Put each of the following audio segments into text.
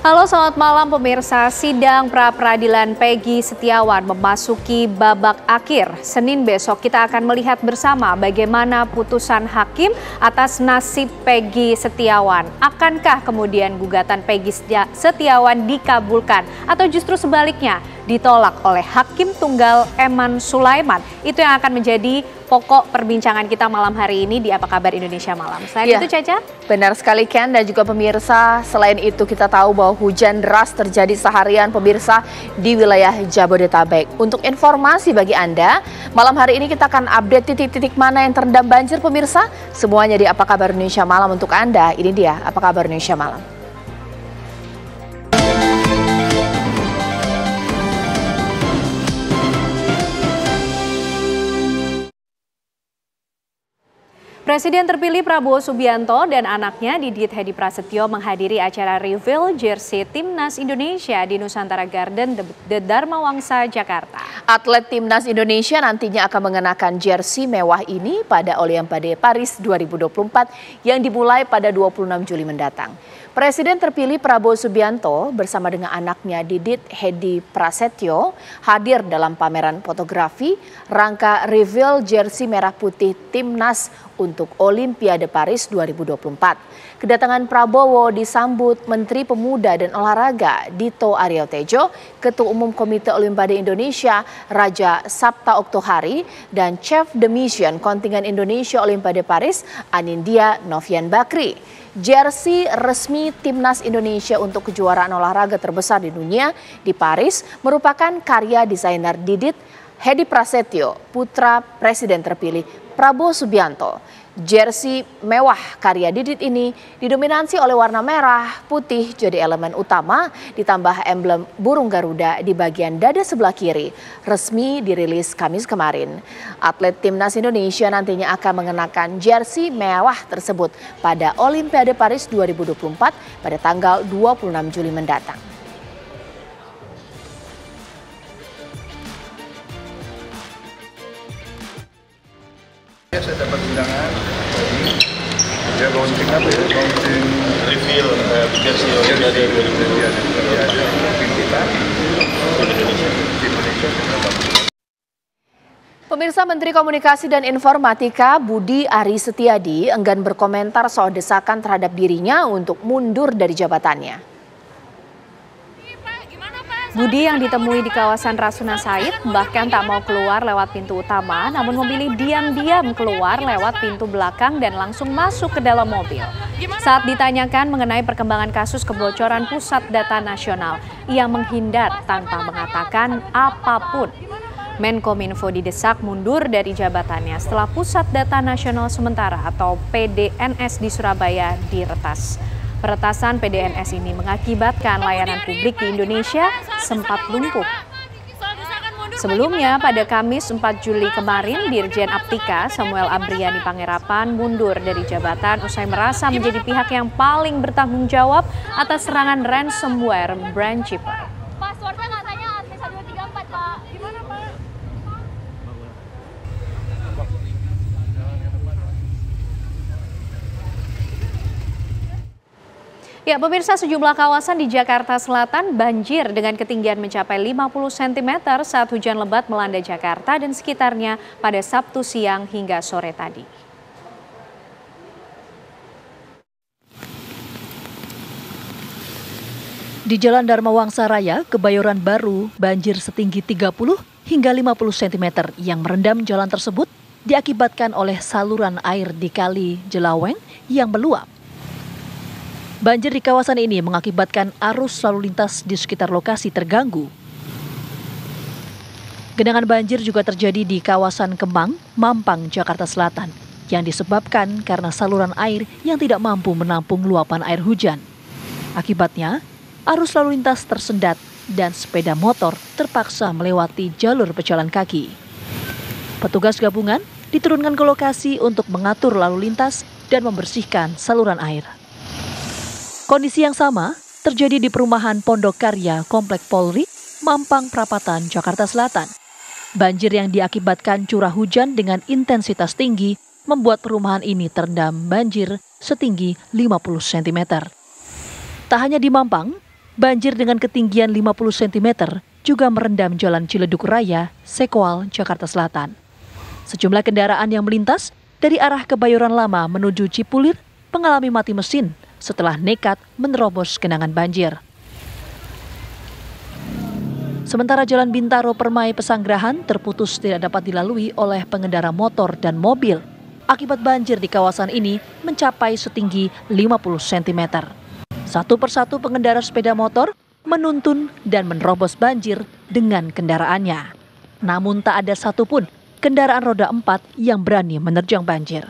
Halo, selamat malam pemirsa. Sidang pra-peradilan Peggy Setiawan memasuki babak akhir. Senin besok kita akan melihat bersama bagaimana putusan hakim atas nasib Peggy Setiawan. Akankah kemudian gugatan Peggy Setiawan dikabulkan atau justru sebaliknya ditolak oleh Hakim Tunggal Eman Sulaiman? Itu yang akan menjadi pokok perbincangan kita malam hari ini di Apa Kabar Indonesia Malam. Selain itu Caca? Benar sekali Ken dan juga pemirsa. Selain itu kita tahu bahwa hujan deras terjadi seharian pemirsa di wilayah Jabodetabek. Untuk informasi bagi Anda, malam hari ini kita akan update titik-titik mana yang terendam banjir pemirsa. Semuanya di Apa Kabar Indonesia Malam untuk Anda. Ini dia Apa Kabar Indonesia Malam. Presiden terpilih Prabowo Subianto dan anaknya Didit Hedi Prasetyo menghadiri acara reveal jersey Timnas Indonesia di Nusantara Garden The Dharma Wangsa, Jakarta. Atlet Timnas Indonesia nantinya akan mengenakan jersey mewah ini pada Olimpiade Paris 2024 yang dimulai pada 26 Juli mendatang. Presiden terpilih Prabowo Subianto bersama dengan anaknya Didit Hedi Prasetyo hadir dalam pameran fotografi rangka reveal jersey merah putih Timnas untuk Olimpiade Paris 2024. Kedatangan Prabowo disambut Menteri Pemuda dan Olahraga Dito Aryo Tejo, Ketua Umum Komite Olimpiade Indonesia Raja Sabta Oktohari, dan Chef de Mission Kontingen Indonesia Olimpiade Paris Anindya Novian Bakri. Jersey resmi Timnas Indonesia untuk kejuaraan olahraga terbesar di dunia di Paris merupakan karya desainer Didit Hedi Prasetyo, putra Presiden terpilih Prabowo Subianto. Jersey mewah karya Didit ini didominasi oleh warna merah putih jadi elemen utama, ditambah emblem burung Garuda di bagian dada sebelah kiri. Resmi dirilis Kamis kemarin. Atlet Timnas Indonesia nantinya akan mengenakan jersey mewah tersebut pada Olimpiade Paris 2024 pada tanggal 26 Juli mendatang. Saya dapat undangan ya launching apa ya, launching reveal jersey Olimpiade 2024 tim kita Indonesia. Pemirsa, Menteri Komunikasi dan Informatika Budi Aris Setiadi enggan berkomentar soal desakan terhadap dirinya untuk mundur dari jabatannya. Budi yang ditemui di kawasan Rasuna Said bahkan tak mau keluar lewat pintu utama, namun memilih diam-diam keluar lewat pintu belakang dan langsung masuk ke dalam mobil. Saat ditanyakan mengenai perkembangan kasus kebocoran pusat data nasional, ia menghindar tanpa mengatakan apapun. Menkominfo didesak mundur dari jabatannya setelah Pusat Data Nasional Sementara atau PDNS di Surabaya diretas. Peretasan PDNS ini mengakibatkan layanan publik di Indonesia sempat lumpuh. Sebelumnya pada Kamis 4 Juli kemarin, Dirjen Aptika Samuel Abriani Pangerapan mundur dari jabatan usai merasa menjadi pihak yang paling bertanggung jawab atas serangan ransomware Brand Chipper. Passwordnya katanya admin 1234, Pak. Gimana, Pak? Ya, pemirsa, sejumlah kawasan di Jakarta Selatan banjir dengan ketinggian mencapai 50 cm saat hujan lebat melanda Jakarta dan sekitarnya pada Sabtu siang hingga sore tadi. Di Jalan Dharma Wangsa Raya, Kebayoran Baru, banjir setinggi 30 hingga 50 cm yang merendam jalan tersebut diakibatkan oleh saluran air di Kali Jelaweng yang meluap. Banjir di kawasan ini mengakibatkan arus lalu lintas di sekitar lokasi terganggu. Genangan banjir juga terjadi di kawasan Kemang, Mampang, Jakarta Selatan, yang disebabkan karena saluran air yang tidak mampu menampung luapan air hujan. Akibatnya, arus lalu lintas tersendat dan sepeda motor terpaksa melewati jalur pejalan kaki. Petugas gabungan diturunkan ke lokasi untuk mengatur lalu lintas dan membersihkan saluran air. Kondisi yang sama terjadi di perumahan Pondok Karya, Komplek Polri, Mampang Prapatan, Jakarta Selatan. Banjir yang diakibatkan curah hujan dengan intensitas tinggi membuat perumahan ini terendam banjir setinggi 50 cm. Tak hanya di Mampang, banjir dengan ketinggian 50 cm juga merendam Jalan Ciledug Raya, Sekoal, Jakarta Selatan. Sejumlah kendaraan yang melintas dari arah Kebayoran Lama menuju Cipulir mengalami mati mesin setelah nekat menerobos genangan banjir. Sementara Jalan Bintaro Permai Pesanggerahan terputus tidak dapat dilalui oleh pengendara motor dan mobil. Akibat banjir di kawasan ini mencapai setinggi 50 cm. Satu persatu pengendara sepeda motor menuntun dan menerobos banjir dengan kendaraannya. Namun tak ada satupun kendaraan roda 4 yang berani menerjang banjir.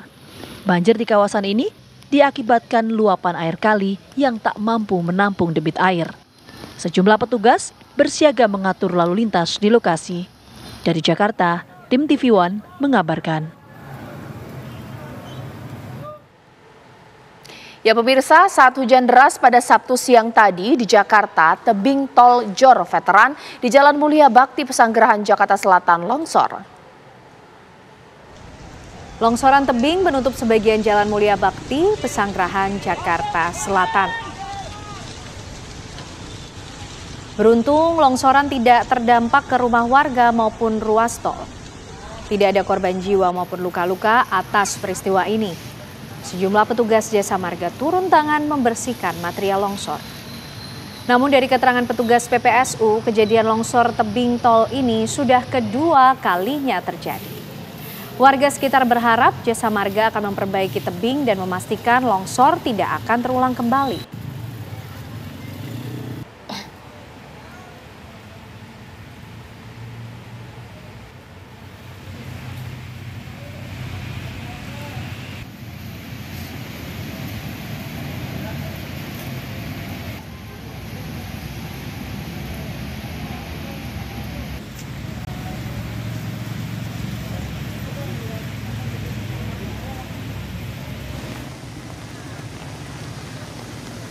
Banjir di kawasan ini diakibatkan luapan air kali yang tak mampu menampung debit air. Sejumlah petugas bersiaga mengatur lalu lintas di lokasi. Dari Jakarta, tim TV One mengabarkan. Ya pemirsa, saat hujan deras pada Sabtu siang tadi di Jakarta, tebing tol Jor Veteran di Jalan Mulia Bakti Pesanggerahan Jakarta Selatan longsor. Longsoran tebing menutup sebagian Jalan Mulia Bakti Pesanggerahan Jakarta Selatan. Beruntung longsoran tidak terdampak ke rumah warga maupun ruas tol. Tidak ada korban jiwa maupun luka-luka atas peristiwa ini. Sejumlah petugas jasa marga turun tangan membersihkan material longsor. Namun dari keterangan petugas PPSU, kejadian longsor tebing tol ini sudah kedua kalinya terjadi. Warga sekitar berharap jasa marga akan memperbaiki tebing dan memastikan longsor tidak akan terulang kembali.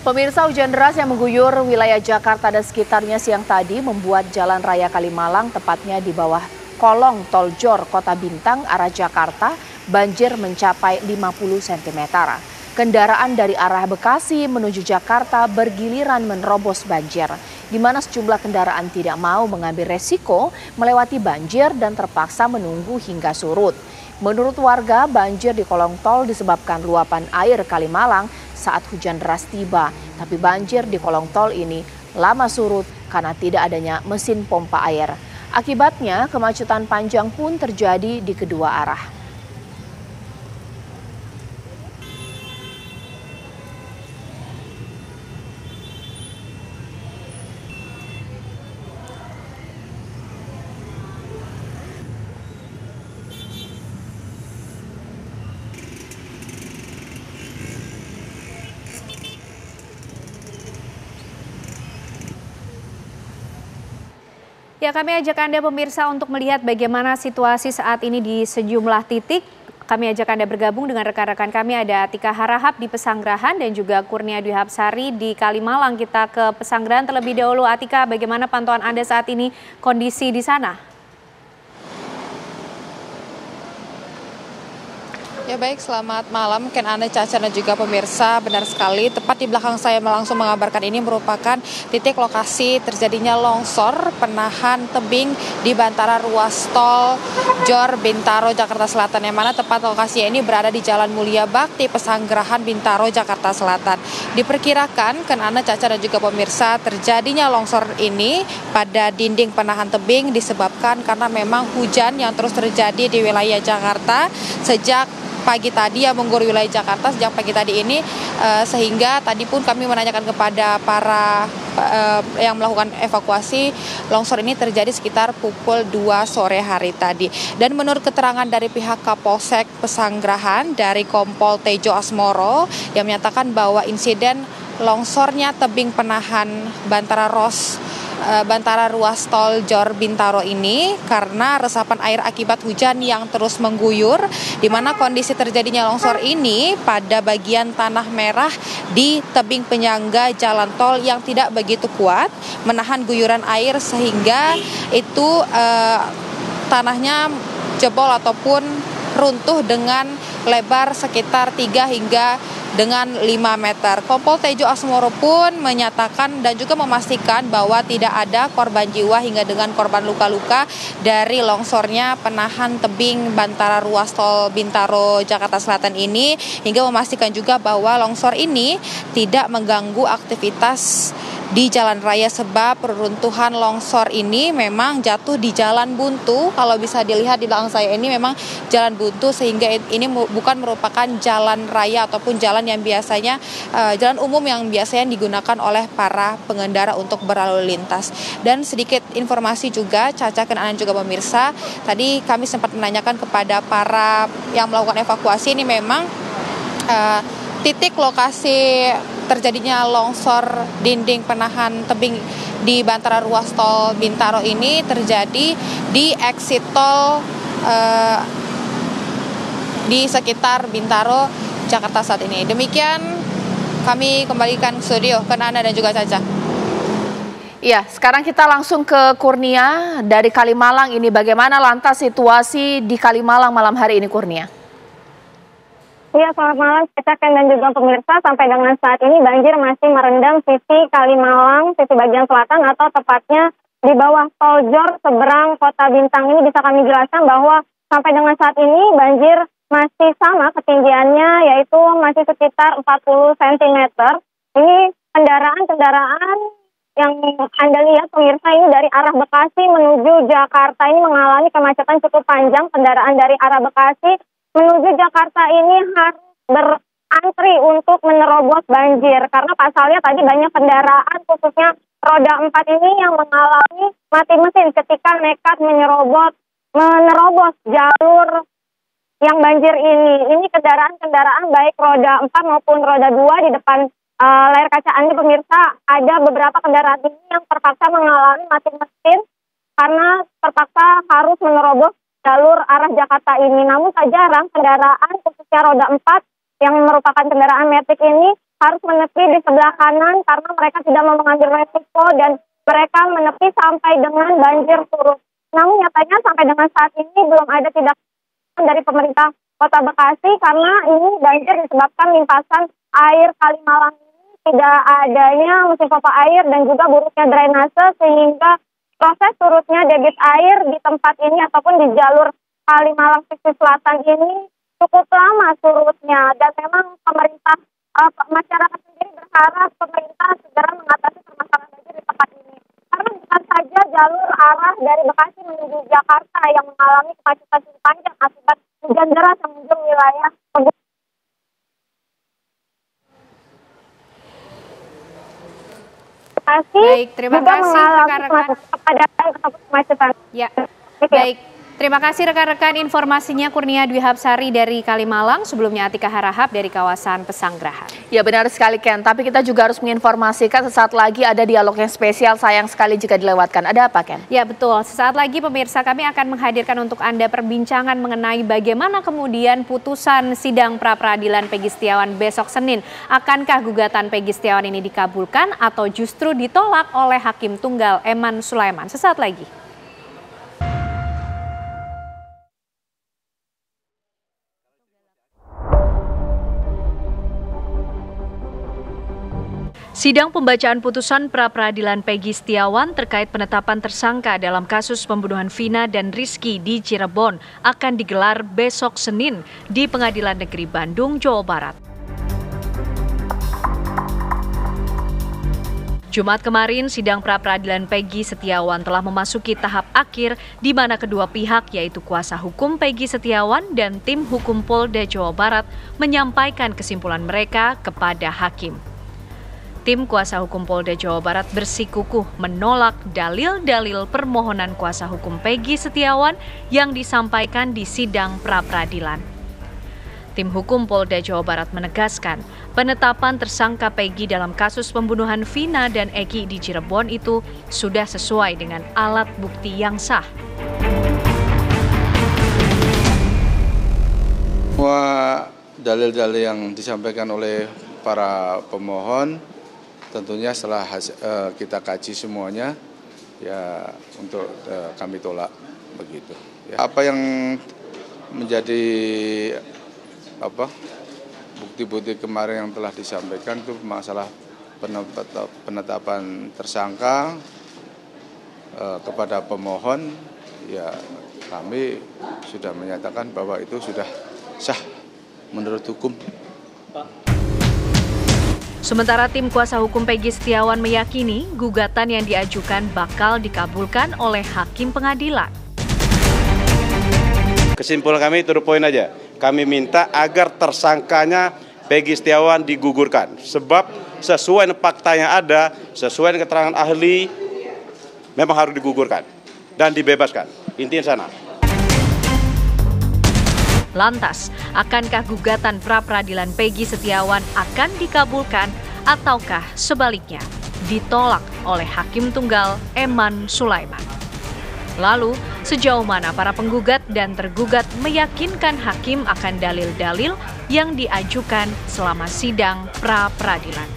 Pemirsa, hujan deras yang mengguyur wilayah Jakarta dan sekitarnya siang tadi membuat Jalan Raya Kalimalang, tepatnya di bawah kolong tol Jor Kota Bintang arah Jakarta, banjir mencapai 50 cm. Kendaraan dari arah Bekasi menuju Jakarta bergiliran menerobos banjir, di mana sejumlah kendaraan tidak mau mengambil resiko melewati banjir dan terpaksa menunggu hingga surut. Menurut warga, banjir di kolong tol disebabkan luapan air Kalimalang saat hujan deras tiba. Tapi banjir di kolong tol ini lama surut karena tidak adanya mesin pompa air. Akibatnya, kemacetan panjang pun terjadi di kedua arah. Ya, kami ajak Anda pemirsa untuk melihat bagaimana situasi saat ini di sejumlah titik. Kami ajak Anda bergabung dengan rekan-rekan kami, ada Atika Harahap di Pesanggerahan dan juga Kurnia Dwi Hapsari di Kalimalang. Kita ke Pesanggerahan terlebih dahulu. Atika, bagaimana pantauan Anda saat ini kondisi di sana? Ya baik, selamat malam Ken Ane, Caca dan juga pemirsa. Benar sekali, tepat di belakang saya langsung mengabarkan ini merupakan titik lokasi terjadinya longsor penahan tebing di Bantara ruas tol Jor Bintaro Jakarta Selatan, yang mana tepat lokasinya ini berada di Jalan Mulia Bakti Pesanggerahan Bintaro Jakarta Selatan. Diperkirakan Ken Ane, Caca dan juga pemirsa, terjadinya longsor ini pada dinding penahan tebing disebabkan karena memang hujan yang terus terjadi di wilayah Jakarta sejak pagi tadi, yang mengguyur wilayah Jakarta sejak pagi tadi ini, sehingga tadi pun kami menanyakan kepada para yang melakukan evakuasi, longsor ini terjadi sekitar pukul 2 sore hari tadi. Dan menurut keterangan dari pihak Kapolsek Pesanggerahan dari Kompol Tejo Asmoro yang menyatakan bahwa insiden longsornya tebing penahan Bantara ruas tol Jor Bintaro ini karena resapan air akibat hujan yang terus mengguyur, di mana kondisi terjadinya longsor ini pada bagian tanah merah di tebing penyangga jalan tol yang tidak begitu kuat menahan guyuran air, sehingga itu tanahnya jebol ataupun runtuh dengan lebar sekitar 3 hingga dengan 5 meter. Kompol Tejo Asmoro pun menyatakan dan juga memastikan bahwa tidak ada korban jiwa hingga dengan korban luka-luka dari longsornya penahan tebing Bantara ruas tol Bintaro Jakarta Selatan ini, hingga memastikan juga bahwa longsor ini tidak mengganggu aktivitas di jalan raya sebab peruntuhan longsor ini memang jatuh di jalan buntu. Kalau bisa dilihat di belakang saya ini memang jalan buntu, sehingga ini bukan merupakan jalan raya ataupun jalan yang biasanya jalan umum yang biasanya digunakan oleh para pengendara untuk berlalu lintas. Dan sedikit informasi juga Caca, Kenan juga pemirsa, tadi kami sempat menanyakan kepada para yang melakukan evakuasi, ini memang titik lokasi terjadinya longsor dinding penahan tebing di Bantara ruas tol Bintaro ini terjadi di exit tol di sekitar Bintaro, Jakarta saat ini. Demikian kami kembalikan ke studio ke Nana dan juga Caca. Iya, sekarang kita langsung ke Kurnia dari Kalimalang. Ini bagaimana lantas situasi di Kalimalang malam hari ini, Kurnia? Ya, selamat malam Caca dan juga pemirsa. Sampai dengan saat ini banjir masih merendam sisi Kalimalang, sisi bagian selatan atau tepatnya di bawah tol Jor seberang Kota Bintang. Ini bisa kami jelaskan bahwa sampai dengan saat ini banjir masih sama ketinggiannya, yaitu masih sekitar 40 cm. Ini kendaraan yang Anda lihat pemirsa ini dari arah Bekasi menuju Jakarta ini mengalami kemacetan cukup panjang. Kendaraan dari arah Bekasi menuju Jakarta ini harus berantri untuk menerobos banjir. Karena pasalnya tadi banyak kendaraan khususnya roda 4 ini yang mengalami mati mesin ketika nekat menerobos jalur yang banjir ini. Ini kendaraan baik roda 4 maupun roda 2 di depan layar kaca Anda pemirsa. Ada beberapa kendaraan ini yang terpaksa mengalami mati mesin karena terpaksa harus menerobos jalur arah Jakarta ini. Namun tak jarang kendaraan khususnya roda 4 yang merupakan kendaraan metik ini harus menepi di sebelah kanan karena mereka tidak mau mengambil resiko dan mereka menepi sampai dengan banjir surut. Namun nyatanya sampai dengan saat ini belum ada tindakan dari pemerintah Kota Bekasi karena ini banjir disebabkan limpasan air Kalimalang ini, tidak adanya mesin pompa air dan juga buruknya drainase, sehingga proses surutnya debit air di tempat ini ataupun di jalur Kalimalang sisi selatan ini cukup lama surutnya. Dan memang pemerintah, masyarakat sendiri berharap pemerintah segera mengatasi permasalahan banjir di tempat ini. Karena bukan saja jalur arah dari Bekasi menuju Jakarta yang mengalami kemacetan cukup panjang akibat hujan deras yang mengguyur wilayah Baik, terima kasih rekan-rekan. Kemacetan. Ya, baik. Terima kasih rekan-rekan informasinya Kurnia Dwi Hapsari dari Kalimalang, sebelumnya Atika Harahap dari kawasan Pesanggerahan. Ya benar sekali Ken, tapi kita juga harus menginformasikan sesaat lagi ada dialog yang spesial, sayang sekali jika dilewatkan. Ada apa Ken? Ya betul, sesaat lagi pemirsa kami akan menghadirkan untuk Anda perbincangan mengenai bagaimana kemudian putusan sidang pra-peradilan Peggy Setiawan besok Senin. Akankah gugatan Peggy Setiawan ini dikabulkan atau justru ditolak oleh Hakim Tunggal Eman Sulaiman? Sesaat lagi. Sidang pembacaan putusan pra-peradilan Peggy Setiawan terkait penetapan tersangka dalam kasus pembunuhan Vina dan Rizky di Cirebon akan digelar besok Senin di Pengadilan Negeri Bandung, Jawa Barat. Jumat kemarin, sidang pra-peradilan Peggy Setiawan telah memasuki tahap akhir di mana kedua pihak yaitu kuasa hukum Peggy Setiawan dan tim hukum Polda Jawa Barat menyampaikan kesimpulan mereka kepada hakim. Tim kuasa hukum Polda Jawa Barat bersikukuh menolak dalil-dalil permohonan kuasa hukum Peggy Setiawan yang disampaikan di sidang pra-peradilan. Tim hukum Polda Jawa Barat menegaskan penetapan tersangka Peggy dalam kasus pembunuhan Vina dan Eki di Cirebon itu sudah sesuai dengan alat bukti yang sah. Semua dalil-dalil yang disampaikan oleh para pemohon tentunya setelah kita kaji semuanya, ya untuk kami tolak begitu. Ya, apa yang menjadi bukti-bukti kemarin yang telah disampaikan itu masalah penetapan tersangka kepada pemohon, ya kami sudah menyatakan bahwa itu sudah sah menurut hukum. Sementara tim kuasa hukum Peggy Setiawan meyakini gugatan yang diajukan bakal dikabulkan oleh hakim pengadilan. Kesimpulan kami to the point aja. Kami minta agar tersangkanya Peggy Setiawan digugurkan. Sebab sesuai dengan fakta yang ada, sesuai dengan keterangan ahli, memang harus digugurkan dan dibebaskan. Intinya sana. Lantas, akankah gugatan pra-peradilan Peggy Setiawan akan dikabulkan ataukah sebaliknya ditolak oleh Hakim Tunggal Eman Sulaiman? Lalu, sejauh mana para penggugat dan tergugat meyakinkan hakim akan dalil-dalil yang diajukan selama sidang pra-peradilan?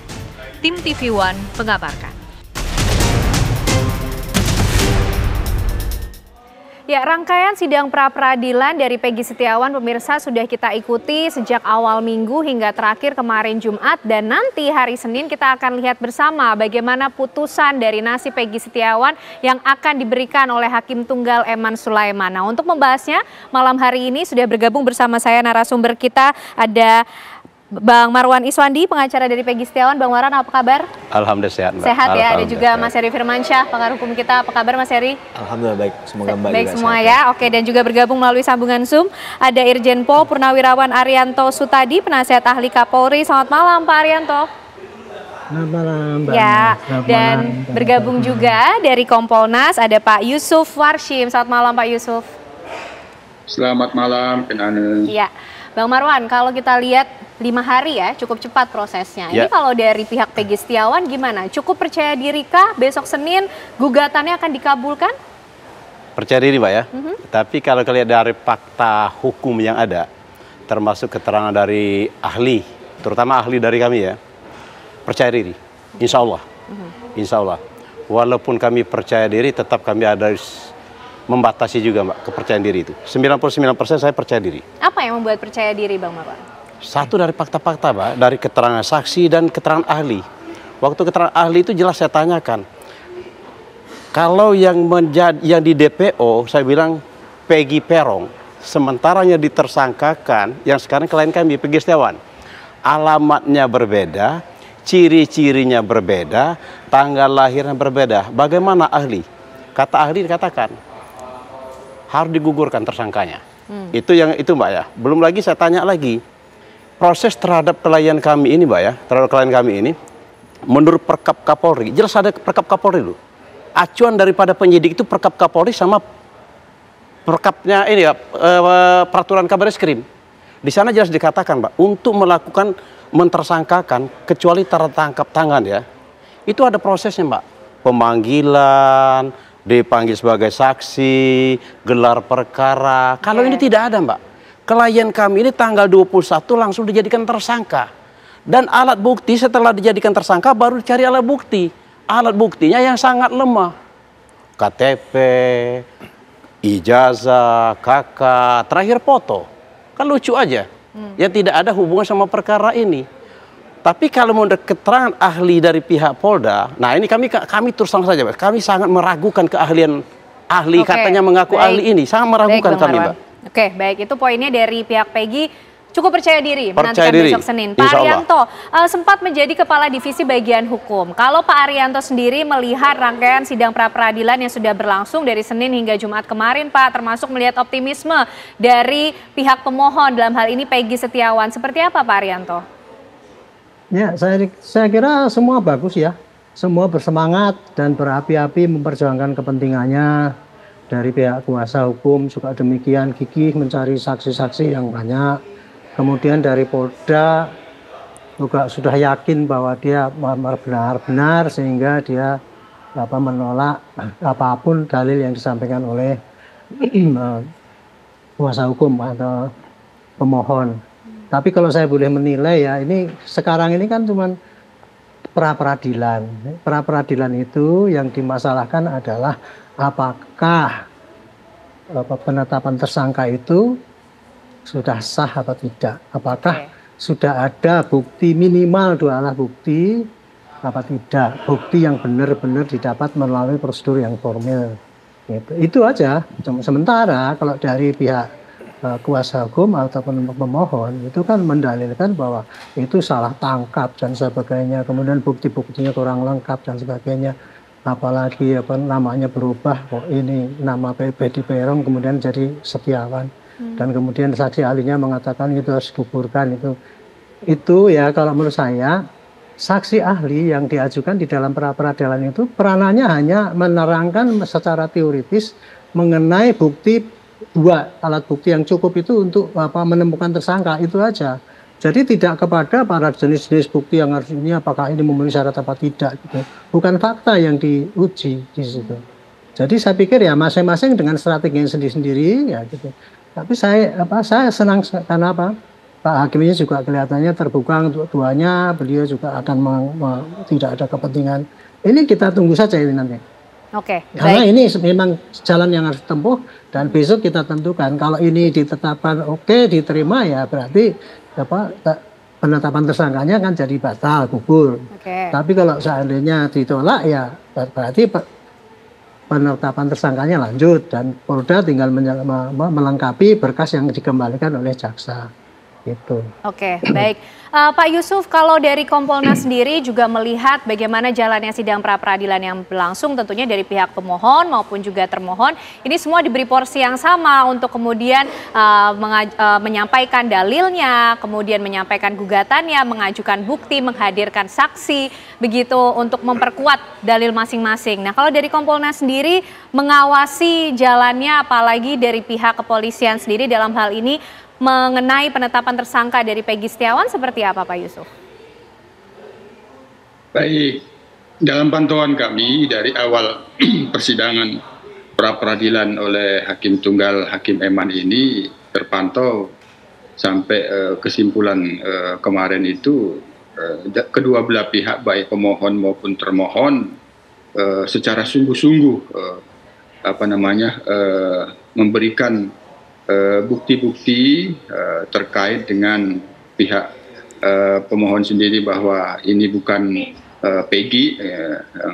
Tim TV One mengabarkan. Ya, rangkaian sidang pra-peradilan dari Peggy Setiawan pemirsa sudah kita ikuti sejak awal minggu hingga terakhir kemarin Jumat, dan nanti hari Senin kita akan lihat bersama bagaimana putusan dari nasib Peggy Setiawan yang akan diberikan oleh Hakim Tunggal Eman Sulaiman. Nah, untuk membahasnya malam hari ini sudah bergabung bersama saya narasumber kita, ada Bang Marwan Iswandi, pengacara dari Peggy Setiawan. Bang Marwan, apa kabar? Alhamdulillah sehat, Mbak. Sehat ya, ada juga Mas Heri Firmansyah, pakar hukum kita. Apa kabar Mas Heri? Alhamdulillah baik, semoga Mbak baik juga semua sehat. Ya. Oke, dan juga bergabung melalui sambungan Zoom ada Irjen Pol Purnawirawan Arianto Sutadi, penasihat ahli Kapolri. Selamat malam Pak Arianto. Selamat malam Mbak. Ya, Selamat dan malam, bergabung juga dari Kompolnas ada Pak Yusuf Warshim. Selamat malam Pak Yusuf. Selamat malam, Penane. Iya, Bang Marwan, kalau kita lihat 5 hari ya, cukup cepat prosesnya. Ya. Ini kalau dari pihak Peggy Setiawan gimana? Cukup percaya diri kah besok Senin gugatannya akan dikabulkan? Percaya diri, Mbak ya. Tapi kalau lihat dari fakta hukum yang ada, termasuk keterangan dari ahli, terutama ahli dari kami ya, percaya diri. Insya Allah. Insya Allah. Walaupun kami percaya diri, tetap kami ada membatasi juga, Mbak, kepercayaan diri itu. 99% saya percaya diri. Apa yang membuat percaya diri, Bang Marwan? Satu dari fakta-fakta, Mbak, dari keterangan saksi dan keterangan ahli. Waktu keterangan ahli itu jelas saya tanyakan. Kalau yang di DPO, saya bilang Peggy Perong, sementara yang ditersangkakan, yang sekarang klien kami, Peggy Setiawan. Alamatnya berbeda, ciri-cirinya berbeda, tanggal lahirnya berbeda. Bagaimana ahli? Kata ahli dikatakan, harus digugurkan tersangkanya. Itu Mbak ya. Belum lagi saya tanya lagi, proses terhadap klien kami ini, Mbak ya, terhadap klien kami ini, menurut Perkap Kapolri, jelas ada Perkap Kapolri dulu. Acuan daripada penyidik itu Perkap Kapolri sama Perkapnya ini ya, peraturan Kabar Eskrim. Di sana jelas dikatakan, Mbak, untuk melakukan mentersangkakan kecuali tertangkap tangan ya, itu ada prosesnya, Mbak. Pemanggilan, dipanggil sebagai saksi, gelar perkara. Kalau ini tidak ada, Mbak. Klien kami ini tanggal 21 langsung dijadikan tersangka. Dan alat bukti setelah dijadikan tersangka baru dicari alat bukti. Alat buktinya yang sangat lemah. KTP, ijazah, KK, terakhir foto. Kan lucu aja. Ya tidak ada hubungan sama perkara ini. Tapi kalau menurut keterangan ahli dari pihak Polda, nah ini kami terus terang saja, Mbak. Kami sangat meragukan keahlian ahli, katanya mengaku ahli ini. Sangat meragukan kami, Mbak. Oke, baik, itu poinnya dari pihak Peggy. Cukup percaya diri menantikan besok Senin. Pak Arianto sempat menjadi kepala divisi bagian hukum. Kalau Pak Arianto sendiri melihat rangkaian sidang pra-peradilan yang sudah berlangsung dari Senin hingga Jumat kemarin, Pak, termasuk melihat optimisme dari pihak pemohon dalam hal ini Peggy Setiawan, seperti apa Pak Arianto? Ya, saya kira semua bagus ya. Semua bersemangat dan berapi-api memperjuangkan kepentingannya. Dari pihak kuasa hukum juga demikian gigih mencari saksi-saksi yang banyak. Kemudian dari Polda juga sudah yakin bahwa dia benar-benar sehingga dia menolak apapun dalil yang disampaikan oleh kuasa hukum atau pemohon. Tapi kalau saya boleh menilai ya, ini sekarang ini kan cuma pra-peradilan. Pra-peradilan itu yang dimasalahkan adalah apakah penetapan tersangka itu sudah sah atau tidak. Apakah sudah ada bukti minimal 2 alat bukti apa tidak. Bukti yang benar-benar didapat melalui prosedur yang formal. Itu aja. Sementara kalau dari pihak kuasa hukum ataupun pemohon itu kan mendalilkan bahwa itu salah tangkap dan sebagainya, kemudian bukti-buktinya kurang lengkap dan sebagainya, apalagi namanya berubah, kok ini nama Bedi Peron kemudian jadi Setiawan, dan kemudian saksi ahlinya mengatakan itu harus digugurkan. Itu ya kalau menurut saya saksi ahli yang diajukan di dalam pra-peradilan itu peranannya hanya menerangkan secara teoritis mengenai bukti, 2 alat bukti yang cukup itu untuk menemukan tersangka, itu aja. Jadi tidak kepada para jenis-jenis bukti yang harus ini apakah ini memenuhi syarat apa tidak gitu. Bukan fakta yang diuji di situ. Jadi saya pikir ya masing-masing dengan strateginya sendiri-sendiri ya gitu. Tapi saya senang karena Pak Hakim ini juga kelihatannya terbuka untuk duanya, beliau juga akan tidak ada kepentingan. Ini kita tunggu saja ini nanti. Oke, karena ini memang jalan yang harus ditempuh dan besok kita tentukan kalau ini ditetapkan diterima ya berarti penetapan tersangkanya kan jadi batal, gugur. Tapi kalau seandainya ditolak ya berarti penetapan tersangkanya lanjut dan Polda tinggal melengkapi berkas yang dikembalikan oleh jaksa. Gitu. Oke, baik. Pak Yusuf, kalau dari Kompolnas sendiri juga melihat bagaimana jalannya sidang pra-peradilan yang berlangsung tentunya dari pihak pemohon maupun juga termohon, ini semua diberi porsi yang sama untuk kemudian menyampaikan dalilnya, kemudian menyampaikan gugatannya, mengajukan bukti, menghadirkan saksi, begitu untuk memperkuat dalil masing-masing. Nah, kalau dari Kompolnas sendiri mengawasi jalannya apalagi dari pihak kepolisian sendiri dalam hal ini mengenai penetapan tersangka dari Peggy Setiawan seperti apa Pak Yusuf? Baik, dalam pantauan kami dari awal persidangan pra-peradilan oleh Hakim Tunggal Hakim Eman ini terpantau sampai kesimpulan kemarin itu kedua belah pihak baik pemohon maupun termohon secara sungguh-sungguh memberikan bukti-bukti terkait dengan pihak pemohon sendiri bahwa ini bukan Peggy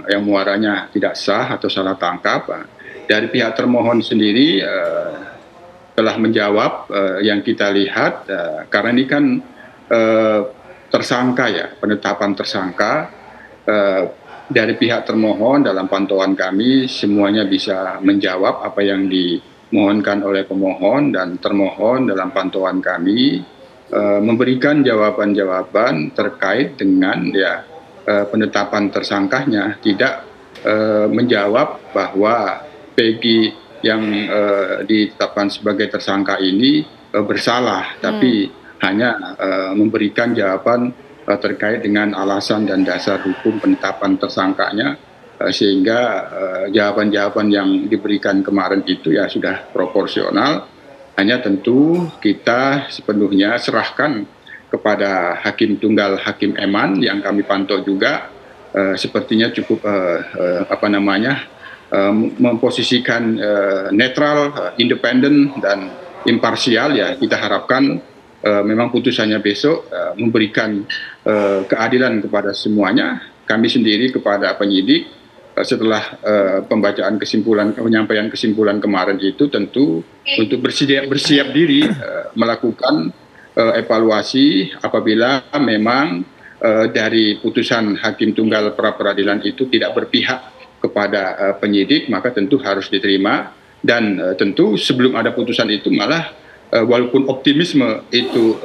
yang muaranya tidak sah atau salah tangkap. Dari pihak termohon sendiri telah menjawab yang kita lihat karena ini kan tersangka ya, penetapan tersangka. Dari pihak termohon dalam pantauan kami semuanya bisa menjawab apa yang dimohonkan oleh pemohon, dan termohon dalam pantauan kami memberikan jawaban-jawaban terkait dengan penetapan tersangkanya, tidak menjawab bahwa Peggy yang ditetapkan sebagai tersangka ini bersalah, tapi hanya memberikan jawaban terkait dengan alasan dan dasar hukum penetapan tersangkanya, sehingga jawaban-jawaban yang diberikan kemarin itu ya sudah proporsional. Hanya tentu kita sepenuhnya serahkan kepada Hakim Tunggal Hakim Eman yang kami pantau juga sepertinya cukup memposisikan netral, independen dan imparsial. Ya kita harapkan memang putusannya besok memberikan keadilan kepada semuanya. Kami sendiri kepada penyidik setelah pembacaan penyampaian kesimpulan kemarin itu tentu untuk bersiap diri melakukan evaluasi apabila memang dari putusan Hakim Tunggal pra-peradilan itu tidak berpihak kepada penyidik, maka tentu harus diterima. Dan tentu sebelum ada putusan itu malah walaupun optimisme itu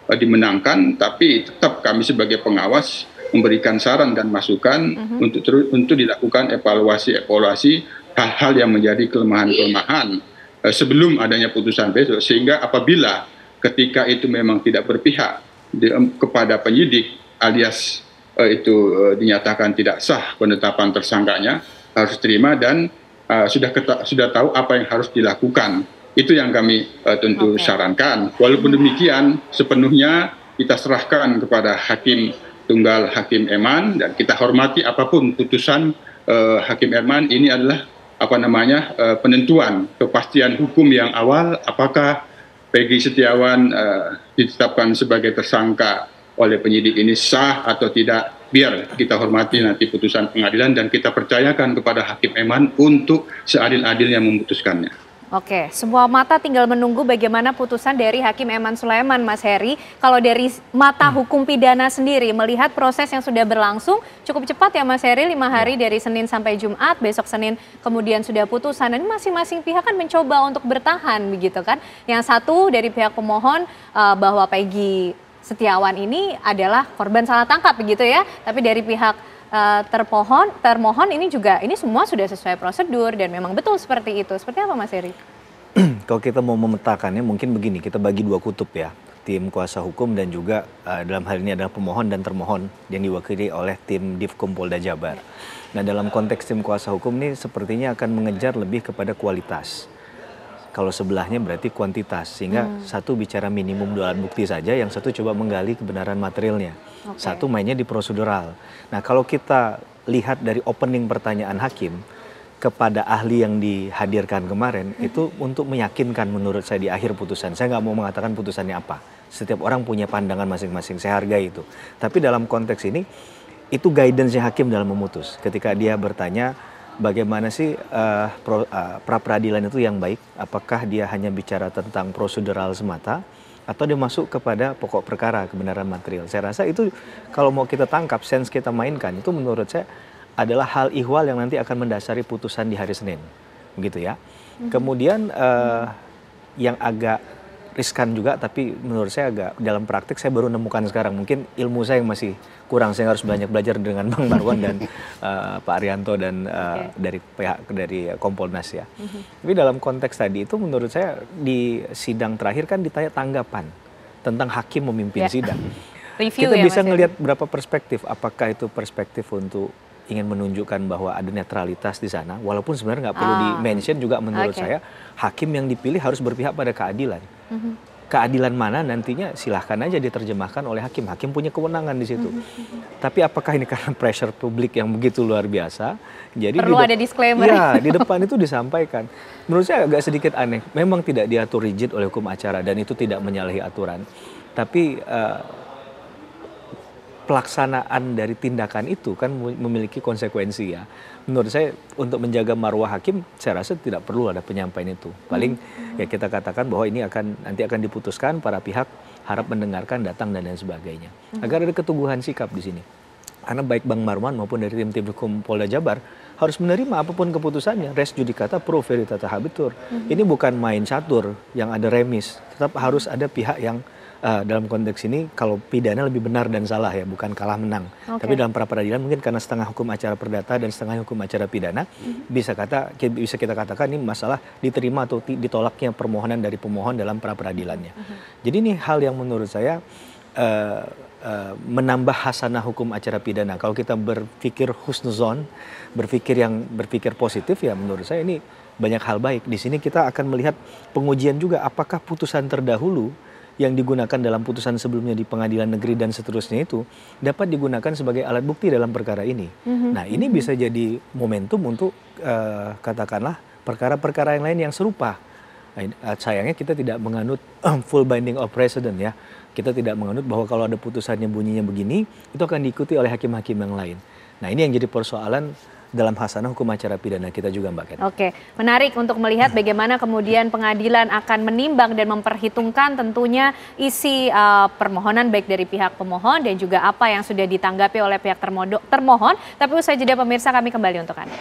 dimenangkan, tapi tetap kami sebagai pengawas memberikan saran dan masukan untuk dilakukan evaluasi hal-hal yang menjadi kelemahan-kelemahan sebelum adanya putusan besok, sehingga apabila ketika itu memang tidak berpihak kepada penyidik alias itu dinyatakan tidak sah penetapan tersangkanya, harus terima dan sudah tahu apa yang harus dilakukan. Itu yang kami tentu sarankan. Walaupun demikian sepenuhnya kita serahkan kepada Hakim Tunggal Hakim Eman dan kita hormati apapun putusan Hakim Eman. Ini adalah penentuan kepastian hukum yang awal, apakah Peggy Setiawan ditetapkan sebagai tersangka oleh penyidik ini sah atau tidak, biar kita hormati nanti putusan pengadilan dan kita percayakan kepada Hakim Eman untuk seadil-adilnya memutuskannya. Oke, semua mata tinggal menunggu bagaimana putusan dari Hakim Eman Sulaiman, Mas Heri. Kalau dari mata hukum pidana sendiri, melihat proses yang sudah berlangsung cukup cepat ya Mas Heri, 5 hari dari Senin sampai Jumat, besok Senin kemudian sudah putusan. Dan masing-masing pihak kan mencoba untuk bertahan begitu kan. Yang satu dari pihak pemohon bahwa Peggy Setiawan ini adalah korban salah tangkap begitu ya. Tapi dari pihak termohon ini juga, ini semua sudah sesuai prosedur dan memang betul seperti itu. Seperti apa Mas Heri? Kalau kita mau memetakannya mungkin begini, kita bagi dua kutub ya. Tim kuasa hukum dan juga dalam hal ini adalah pemohon dan termohon yang diwakili oleh tim Divkom Polda Jabar. Nah dalam konteks tim kuasa hukum ini sepertinya akan mengejar lebih kepada kualitas. Kalau sebelahnya berarti kuantitas, sehingga satu bicara minimum 2 alat bukti saja, yang satu coba menggali kebenaran materialnya. Satu mainnya di prosedural. Nah kalau kita lihat dari opening pertanyaan hakim kepada ahli yang dihadirkan kemarin, itu untuk meyakinkan menurut saya di akhir putusan. Saya nggak mau mengatakan putusannya apa. Setiap orang punya pandangan masing-masing, saya hargai itu. Tapi dalam konteks ini, itu guidance-nya hakim dalam memutus. Ketika dia bertanya, bagaimana sih pra-peradilan itu yang baik? Apakah dia hanya bicara tentang prosedural semata atau dia masuk kepada pokok perkara, kebenaran material? Saya rasa itu kalau mau kita tangkap, sense kita mainkan, itu menurut saya adalah hal ihwal yang nanti akan mendasari putusan di hari Senin. Begitu ya. Kemudian yang agak riskan juga, tapi menurut saya agak dalam praktik saya baru nemukan sekarang. Mungkin ilmu saya yang masih kurang, saya harus banyak belajar dengan Bang Marwan dan Pak Arianto dan dari pihak dari Kompolnas ya. Tapi dalam konteks tadi itu menurut saya di sidang terakhir kan ditanya tanggapan tentang hakim memimpin sidang. Review kita ya, bisa Mas ngelihat berapa perspektif, apakah itu perspektif untuk ingin menunjukkan bahwa ada netralitas di sana, walaupun sebenarnya nggak perlu di-mention juga menurut saya, hakim yang dipilih harus berpihak pada keadilan. Keadilan mana nantinya silahkan aja diterjemahkan oleh hakim. Hakim punya kewenangan di situ. Tapi apakah ini karena pressure publik yang begitu luar biasa? Jadi perlu ada disclaimer. Ya, di depan itu disampaikan. Menurut saya agak sedikit aneh. Memang tidak diatur rigid oleh hukum acara dan itu tidak menyalahi aturan. Tapi pelaksanaan dari tindakan itu kan memiliki konsekuensi ya. Menurut saya untuk menjaga marwah hakim, saya rasa tidak perlu ada penyampaian itu. Paling ya kita katakan bahwa ini nanti akan diputuskan, para pihak harap mendengarkan, datang dan lain sebagainya. Agar ada keteguhan sikap di sini. Karena baik Bang Marwan maupun dari tim Divkom Polda Jabar harus menerima apapun keputusannya. Res judicata pro veritate habetur. Ini bukan main catur yang ada remis. Tetap harus ada pihak yang dalam konteks ini kalau pidana lebih benar dan salah ya, bukan kalah menang. Tapi dalam pra-peradilan mungkin karena setengah hukum acara perdata dan setengah hukum acara pidana, bisa kita katakan ini masalah diterima atau ditolaknya permohonan dari pemohon dalam pra-peradilannya. Jadi ini hal yang menurut saya menambah hasanah hukum acara pidana. Kalau kita berpikir husnuzon, berpikir positif ya, menurut saya ini banyak hal baik. Di sini kita akan melihat pengujian juga apakah putusan terdahulu yang digunakan dalam putusan sebelumnya di pengadilan negeri dan seterusnya itu dapat digunakan sebagai alat bukti dalam perkara ini. Nah ini bisa jadi momentum untuk katakanlah perkara-perkara yang lain yang serupa. Sayangnya kita tidak menganut full binding of precedent ya. Kita tidak menganut bahwa kalau ada putusannya bunyinya begini, itu akan diikuti oleh hakim-hakim yang lain. Nah ini yang jadi persoalan dalam hasanah hukum acara pidana kita juga Mbak Ken. Oke, menarik untuk melihat bagaimana kemudian pengadilan akan menimbang dan memperhitungkan tentunya isi permohonan baik dari pihak pemohon dan juga apa yang sudah ditanggapi oleh pihak termohon. Tapi usai jeda pemirsa, kami kembali untuk Anda.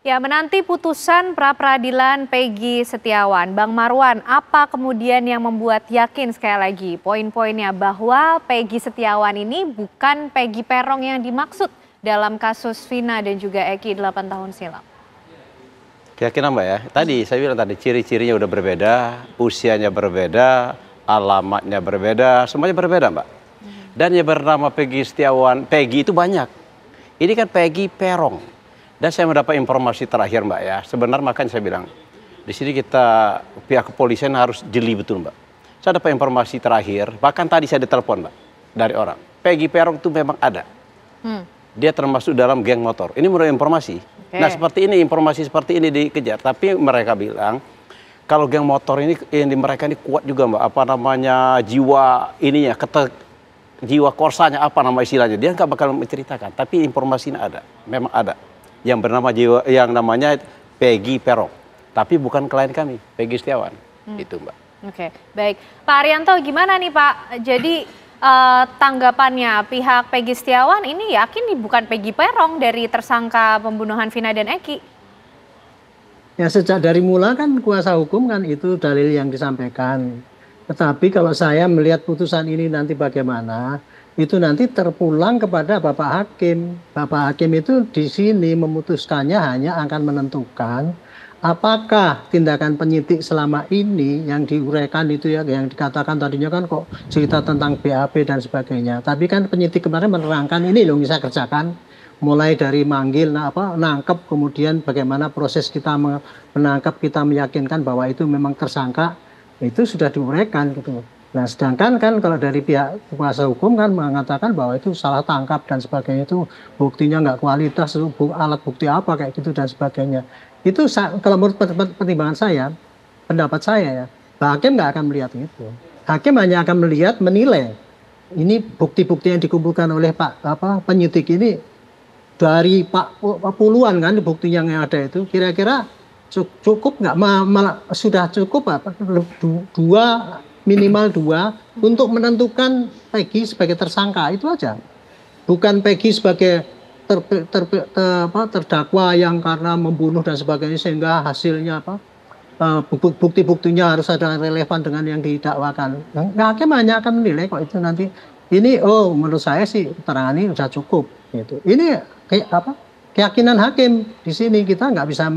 Ya, menanti putusan pra-peradilan Peggy Setiawan. Bang Marwan, apa kemudian yang membuat yakin sekali lagi poin-poinnya bahwa Peggy Setiawan ini bukan Peggy Peron yang dimaksud dalam kasus Vina dan juga Eki 8 tahun silam? Keyakinan Mbak ya, tadi saya bilang tadi ciri-cirinya udah berbeda, usianya berbeda, alamatnya berbeda, semuanya berbeda Mbak. Dan yang bernama Peggy Setiawan, Peggy itu banyak. Ini kan Peggy Peron. Dan saya mendapat informasi terakhir Mbak ya, sebenarnya makanya saya bilang, di sini kita pihak kepolisian harus jeli betul Mbak. Saya dapat informasi terakhir, bahkan tadi saya ditelepon Mbak, dari orang. Peggy Peron itu memang ada. dia termasuk dalam geng motor. Ini menurut informasi. Nah seperti ini, informasi seperti ini dikejar. Tapi mereka bilang kalau geng motor ini mereka ini kuat juga Mbak. Apa namanya jiwa ininya, jiwa korsanya apa nama istilahnya. Dia nggak bakal menceritakan. Tapi informasinya ada, memang ada. Yang bernama yang namanya Peggy Peron. Tapi bukan klien kami, Peggy Setiawan. Itu Mbak. Oke, baik. Pak Arianto gimana nih Pak? Jadi tanggapannya pihak Peggy Setiawan ini yakin nih bukan Peggy Peron dari tersangka pembunuhan Vina dan Eki? Ya sejak dari mula kan kuasa hukum kan itu dalil yang disampaikan. Tetapi kalau saya melihat putusan ini nanti bagaimana, itu nanti terpulang kepada Bapak Hakim. Bapak Hakim itu di sini memutuskannya hanya akan menentukan apakah tindakan penyidik selama ini yang diuraikan itu ya, yang dikatakan tadinya kan kok cerita tentang BAP dan sebagainya. Tapi kan penyidik kemarin menerangkan ini loh bisa kerjakan, mulai dari manggil, nangkep, kemudian bagaimana proses kita menangkap, kita meyakinkan bahwa itu memang tersangka, itu sudah diuraikan gitu. Nah sedangkan kan kalau dari pihak kuasa hukum kan mengatakan bahwa itu salah tangkap dan sebagainya, itu buktinya nggak kualitas, alat bukti apa kayak gitu dan sebagainya. Itu kalau menurut pertimbangan saya, pendapat saya ya, hakim nggak akan melihat itu. Hakim hanya akan melihat, menilai. Ini bukti-bukti yang dikumpulkan oleh penyidik ini dari puluhan kan bukti yang ada itu, kira-kira cukup nggak? Sudah cukup apa? Minimal dua untuk menentukan Peggy sebagai tersangka, itu aja. Bukan Peggy sebagai terdakwa yang karena membunuh dan sebagainya sehingga hasilnya bukti-buktinya harus ada relevan dengan yang didakwakan. Hakim hanya akan menilai kok itu nanti ini menurut saya sih keterangan ini sudah cukup gitu. Ini kayak keyakinan hakim di sini, kita nggak bisa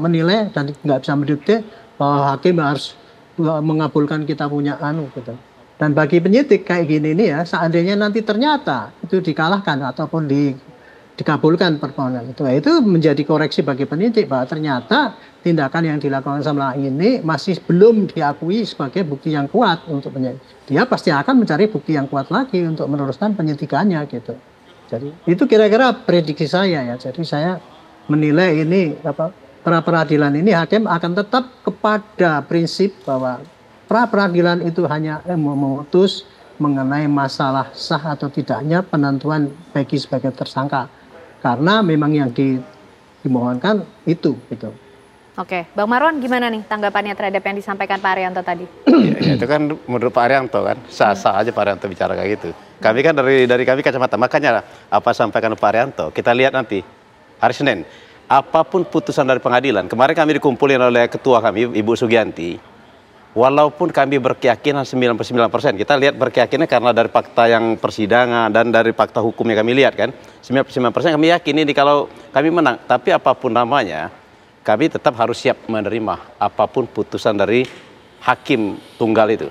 menilai dan nggak bisa mendikte bahwa hakim harus mengabulkan kita punya gitu. Dan bagi penyidik kayak gini nih ya, seandainya nanti ternyata itu dikalahkan ataupun dikabulkan permohonan itu menjadi koreksi bagi penyidik bahwa ternyata tindakan yang dilakukan sama ini masih belum diakui sebagai bukti yang kuat untuk penyidik. Dia pasti akan mencari bukti yang kuat lagi untuk meneruskan penyidikannya gitu. Jadi itu kira-kira prediksi saya ya. Jadi saya menilai ini pra peradilan ini hakim akan tetap kepada prinsip bahwa pra peradilan itu hanya memutus mengenai masalah sah atau tidaknya penentuan Peggy sebagai tersangka. Karena memang yang dimohonkan itu gitu. Oke, Bang Marwan gimana nih tanggapannya terhadap yang disampaikan Pak Arianto tadi? Ya, itu kan menurut Pak Arianto kan sah-sah aja Pak Arianto bicara kayak gitu. Kami kan dari kami kacamata, makanya apa sampaikan Pak Arianto kita lihat nanti hari Senin. Apapun putusan dari pengadilan, kemarin kami dikumpulin oleh ketua kami Ibu Sugianti. Walaupun kami berkeyakinan 99%, kita lihat berkeyakinan karena dari fakta yang persidangan dan dari fakta hukum yang kami lihat kan, 99% kami yakin ini kalau kami menang. Tapi apapun namanya, kami tetap harus siap menerima apapun putusan dari hakim tunggal itu.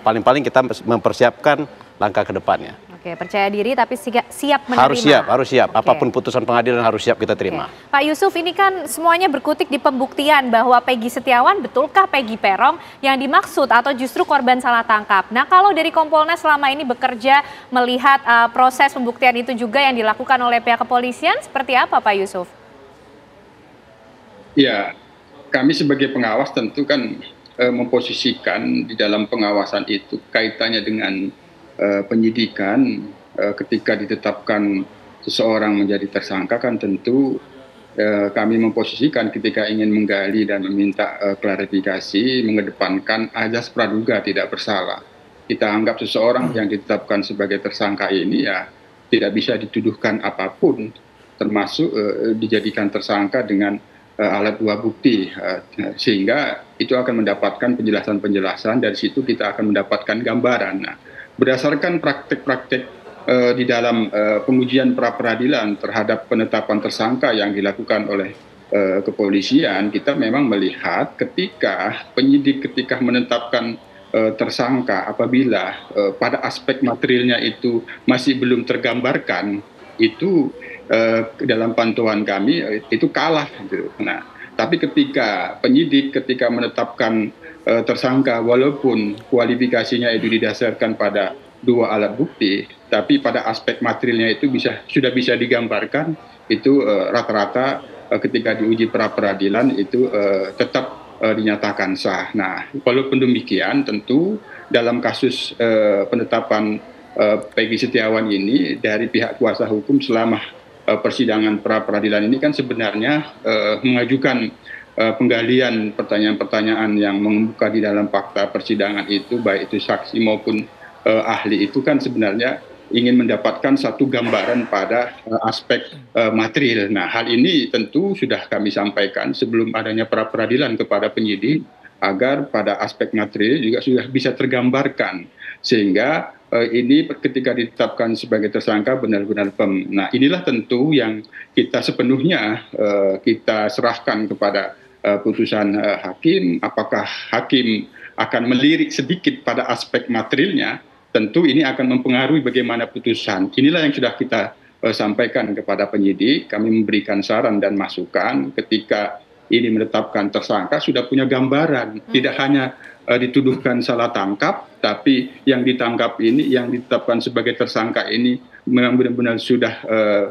Paling-paling kita mempersiapkan langkah ke depannya. Oke, percaya diri tapi siap menerima. Harus siap. Apapun putusan pengadilan harus siap kita terima. Pak Yusuf, ini kan semuanya berkutik di pembuktian bahwa Peggy Setiawan betulkah Peggy Peron yang dimaksud atau justru korban salah tangkap. Nah, kalau dari Kompolnas selama ini bekerja melihat proses pembuktian itu juga yang dilakukan oleh pihak kepolisian, seperti apa Pak Yusuf? Ya, kami sebagai pengawas tentu kan memposisikan di dalam pengawasan itu kaitannya dengan penyidikan. Ketika ditetapkan seseorang menjadi tersangka kan tentu kami memposisikan ketika ingin menggali dan meminta klarifikasi mengedepankan azas praduga tidak bersalah. Kita anggap seseorang yang ditetapkan sebagai tersangka ini ya tidak bisa dituduhkan apapun, termasuk dijadikan tersangka dengan alat dua bukti, sehingga itu akan mendapatkan penjelasan-penjelasan, dari situ kita akan mendapatkan gambaran. Nah, berdasarkan praktek-praktek di dalam pengujian pra peradilan terhadap penetapan tersangka yang dilakukan oleh kepolisian, kita memang melihat ketika penyidik ketika menetapkan tersangka apabila pada aspek materialnya itu masih belum tergambarkan, itu dalam pantauan kami itu kalah gitu. Nah, tapi ketika penyidik ketika menetapkan tersangka walaupun kualifikasinya itu didasarkan pada dua alat bukti, tapi pada aspek materialnya itu sudah bisa digambarkan itu rata-rata ketika diuji pra peradilan itu tetap dinyatakan sah. Nah, walaupun demikian tentu dalam kasus penetapan Peggy Setiawan ini dari pihak kuasa hukum selama persidangan pra peradilan ini kan sebenarnya mengajukan penggalian pertanyaan-pertanyaan yang mengemuka di dalam fakta persidangan itu, baik itu saksi maupun ahli, itu kan sebenarnya ingin mendapatkan satu gambaran pada aspek material. Nah, hal ini tentu sudah kami sampaikan sebelum adanya pra peradilan kepada penyidik agar pada aspek material juga sudah bisa tergambarkan sehingga ini ketika ditetapkan sebagai tersangka benar-benar firm. Nah, inilah tentu yang kita sepenuhnya kita serahkan kepada putusan hakim. Apakah hakim akan melirik sedikit pada aspek materialnya, tentu ini akan mempengaruhi bagaimana putusan. Inilah yang sudah kita sampaikan kepada penyidik. Kami memberikan saran dan masukan ketika ini menetapkan tersangka sudah punya gambaran, tidak hanya dituduhkan salah tangkap, tapi yang ditangkap ini, yang ditetapkan sebagai tersangka ini memang benar-benar sudah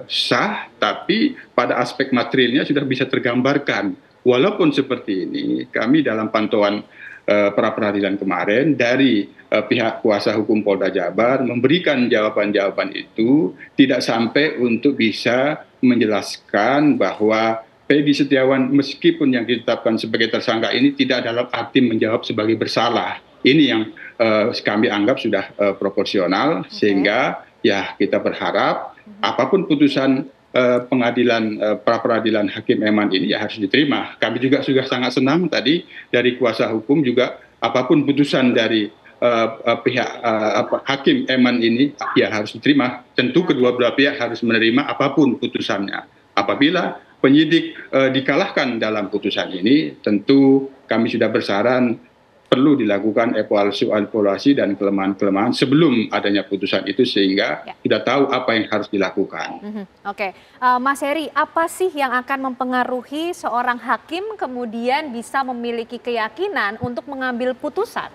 sah, tapi pada aspek materialnya sudah bisa tergambarkan. Walaupun seperti ini, kami dalam pantauan pra peradilan kemarin dari pihak kuasa hukum Polda Jabar memberikan jawaban-jawaban itu tidak sampai untuk bisa menjelaskan bahwa Peggy Setiawan meskipun yang ditetapkan sebagai tersangka ini tidak dalam arti menjawab sebagai bersalah. Ini yang kami anggap sudah proporsional, sehingga ya kita berharap apapun putusan pengadilan pra peradilan Hakim Eman ini ya harus diterima. Kami juga sudah sangat senang tadi dari kuasa hukum juga apapun putusan dari pihak Hakim Eman ini ya harus diterima. Tentu kedua belah pihak harus menerima apapun putusannya. Apabila penyidik dikalahkan dalam putusan ini, tentu kami sudah bersaran perlu dilakukan evaluasi dan kelemahan-kelemahan sebelum adanya putusan itu sehingga sudah tahu apa yang harus dilakukan. Oke, Mas Heri, apa sih yang akan mempengaruhi seorang hakim kemudian bisa memiliki keyakinan untuk mengambil putusan?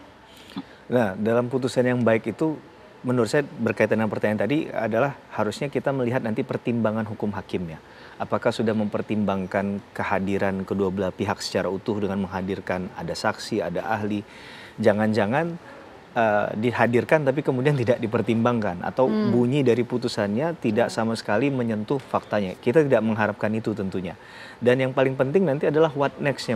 Nah, dalam putusan yang baik itu menurut saya berkaitan dengan pertanyaan tadi adalah harusnya kita melihat nanti pertimbangan hukum hakimnya. Apakah sudah mempertimbangkan kehadiran kedua belah pihak secara utuh dengan menghadirkan ada saksi, ada ahli. Jangan-jangan dihadirkan tapi kemudian tidak dipertimbangkan. Atau bunyi dari putusannya tidak sama sekali menyentuh faktanya. Kita tidak mengharapkan itu tentunya. Dan yang paling penting nanti adalah what next-nya